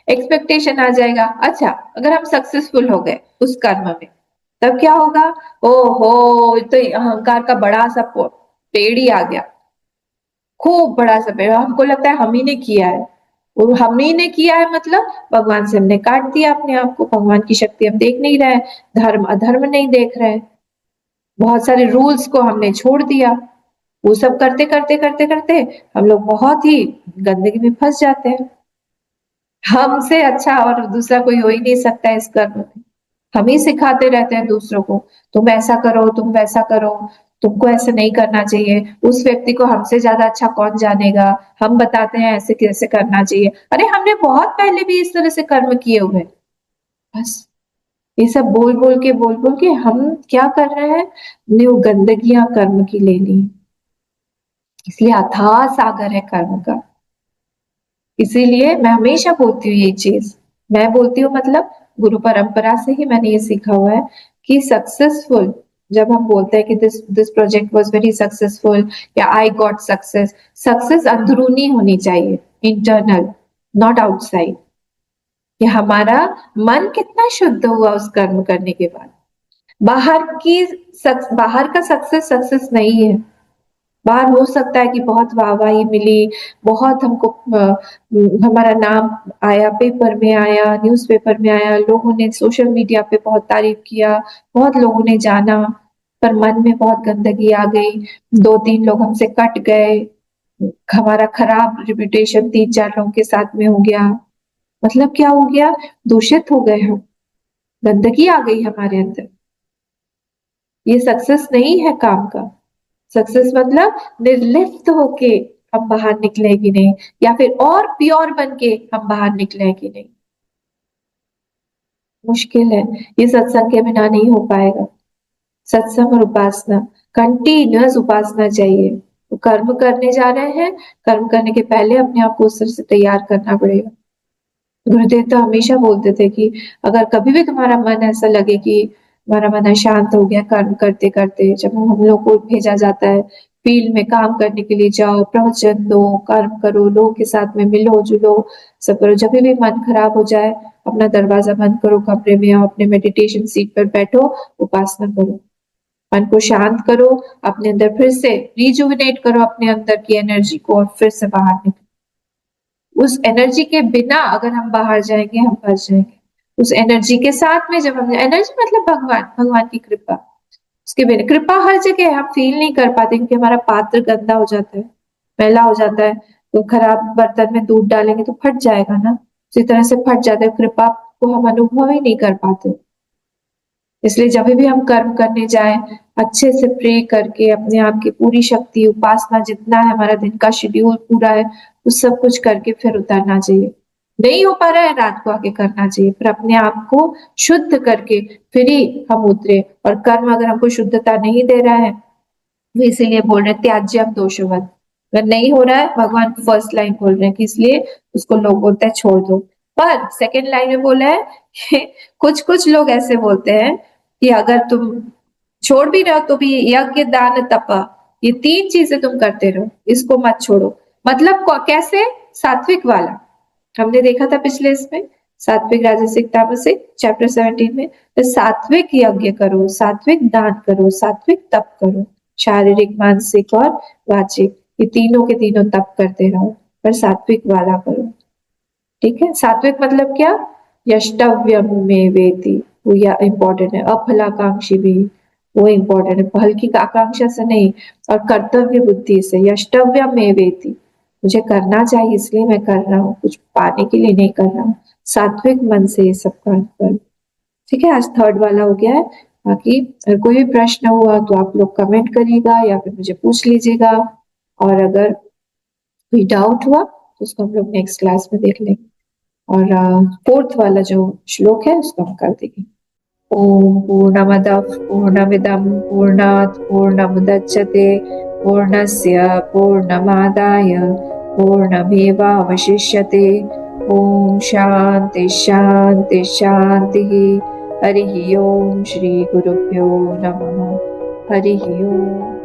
A: एक्सपेक्टेशन आ जाएगा। अच्छा अगर हम सक्सेसफुल हो गए उस कर्म में, तब क्या होगा, ओहो तो अहंकार का बड़ा सा पेड़ ही आ गया, खूब बड़ा सा पेड़, हमको लगता है हम ही ने किया है, वो हम ही ने किया है, मतलब भगवान से हमने काट दिया अपने आप को, भगवान की शक्ति हम देख नहीं रहे, धर्म अधर्म नहीं देख रहे, बहुत सारे रूल्स को हमने छोड़ दिया। वो सब करते करते करते करते हम लोग बहुत ही गंदगी में फंस जाते हैं। हमसे अच्छा और दूसरा कोई हो ही नहीं सकता है इस कर्म में। हम ही सिखाते रहते हैं दूसरों को, तुम ऐसा करो, तुम वैसा करो, तुमको ऐसे नहीं करना चाहिए। उस व्यक्ति को हमसे ज्यादा अच्छा कौन जानेगा, हम बताते हैं ऐसे कैसे करना चाहिए। अरे हमने बहुत पहले भी इस तरह से कर्म किए हुए हैं। बस ये सब बोल बोल के हम क्या कर रहे हैं, हमने वो गंदगियां कर्म की ले ली। इसलिए अथाह सागर है कर्म का। इसीलिए मैं हमेशा बोलती हूँ ये चीज, मैं बोलती हूँ मतलब गुरु परंपरा से ही मैंने ये सीखा हुआ है कि सक्सेसफुल, जब हम बोलते हैं कि this this project was very successful या आई गॉट सक्सेस, सक्सेस अंदरूनी होनी चाहिए, इंटरनल, नॉट आउटसाइड। कि हमारा मन कितना शुद्ध हुआ उस कर्म करने के बाद। बाहर की बाहर का सक्सेस सक्सेस नहीं है। बाहर हो सकता है कि बहुत वाहवाही मिली, बहुत हमको हमारा नाम आया, पेपर में आया, न्यूज़पेपर में आया, लोगों ने सोशल मीडिया पे बहुत तारीफ किया, बहुत लोगों ने जाना, पर मन में बहुत गंदगी आ गई, 2-3 लोग हमसे कट गए, हमारा खराब रिपुटेशन 3-4 लोगों के साथ में हो गया। मतलब क्या हो गया, दूषित हो गए हम, गंदगी आ गई हमारे अंदर। ये सक्सेस नहीं है काम का। सक्सेस मतलब निर्लिप्त होके हम बाहर निकले कि नहीं, या फिर और प्योर बन के हम बाहर निकले कि नहीं। मुश्किल है, ये सत्संग के बिना नहीं हो पाएगा। सत्संग और उपासना, कंटिन्यूअस उपासना चाहिए। तो कर्म करने जा रहे हैं, कर्म करने के पहले अपने आप को उस तरह से तैयार करना पड़ेगा। गुरुदेव तो हमेशा बोलते थे कि अगर कभी भी तुम्हारा मन ऐसा लगे कि तुम्हारा मन अशांत हो गया कर्म करते करते, जब हम लोग को भेजा जाता है फील्ड में काम करने के लिए, जाओ प्रवचन दो, कर्म करो, लोगों के साथ में मिलो जुलो, सब करो। जब भी मन खराब हो जाए, अपना दरवाजा बंद करो, कमरे में आओ, अपने मेडिटेशन सीट पर बैठो, उपासना करो, मन को शांत करो, अपने अंदर फिर से रिजुविनेट करो अपने अंदर की एनर्जी को, और फिर से बाहर निकलो। उस एनर्जी के बिना अगर हम बाहर जाएंगे हम फंस जाएंगे। उस एनर्जी के साथ में जब हम, एनर्जी मतलब भगवान, भगवान की कृपा, उसके बिना, कृपा हर जगह है, हम फील नहीं कर पाते क्योंकि हमारा पात्र गंदा हो जाता है, मैला हो जाता है। तो खराब बर्तन में दूध डालेंगे तो फट जाएगा ना, उसी तरह से फट जाता है, कृपा को हम अनुभव ही नहीं कर पाते। इसलिए जब भी हम कर्म करने जाएं, अच्छे से प्रे करके अपने आप की पूरी शक्ति, उपासना जितना है, हमारा दिन का शेड्यूल पूरा है, उस सब कुछ करके फिर उतरना चाहिए। नहीं हो पा रहा है रात को आके करना चाहिए, फिर अपने आप को शुद्ध करके फिर ही हम उतरे। और कर्म अगर हमको शुद्धता नहीं दे रहा है, वो इसीलिए बोल रहे हैं त्याज्यम दोषवत। अगर नहीं हो रहा है, भगवान फर्स्ट लाइन बोल रहे हैं कि इसलिए उसको लोग बोलते हैं छोड़ दो। पर सेकंड लाइन में बोला है कि कुछ कुछ लोग ऐसे बोलते हैं कि अगर तुम छोड़ भी रहे हो तो भी यज्ञ दान तप, ये 3 चीजें तुम करते रहो, इसको मत छोड़ो। मतलब कैसे, सात्विक वाला हमने देखा था पिछले इसमें, सात्विक राजसिक तामसिक चैप्टर 17 में। तो सात्विक यज्ञ करो, सात्विक दान करो, सात्विक तप करो, शारीरिक मानसिक और वाचिक, ये तीनों के तीनों तप करते रहो, पर सात्विक वाला करो। ठीक है, सात्विक मतलब क्या, यष्टव्यम में वेति, वो या इम्पोर्टेंट है, अफलाकांक्षी भी, वो इम्पोर्टेंट है, फल की आकांक्षा से नहीं, और कर्तव्य बुद्धि से, यष्टव्यम में वेति, मुझे करना चाहिए इसलिए मैं कर रहा हूँ, कुछ पाने के लिए नहीं कर रहा हूँ। सात्विक मन से ये सब काम करो। ठीक है, आज थर्ड वाला हो गया है। बाकी अगर कोई भी प्रश्न हुआ तो आप लोग कमेंट करिएगा या फिर मुझे पूछ लीजिएगा, और अगर कोई डाउट हुआ तो उसको हम लोग नेक्स्ट क्लास में देख लेंगे। और फोर्थ वाला जो श्लोक है उसको हम कर देंगे। ओम पूर्णमदः पूर्णमिदं पूर्णात् पूर्णमुदच्यते पूर्णस्य पूर्णमादाय पूर्णमेवावशिष्यते। ओम शांति शांति शांतिः। हरिः ओम, श्री गुरुभ्यो नमः। हरिः ओम।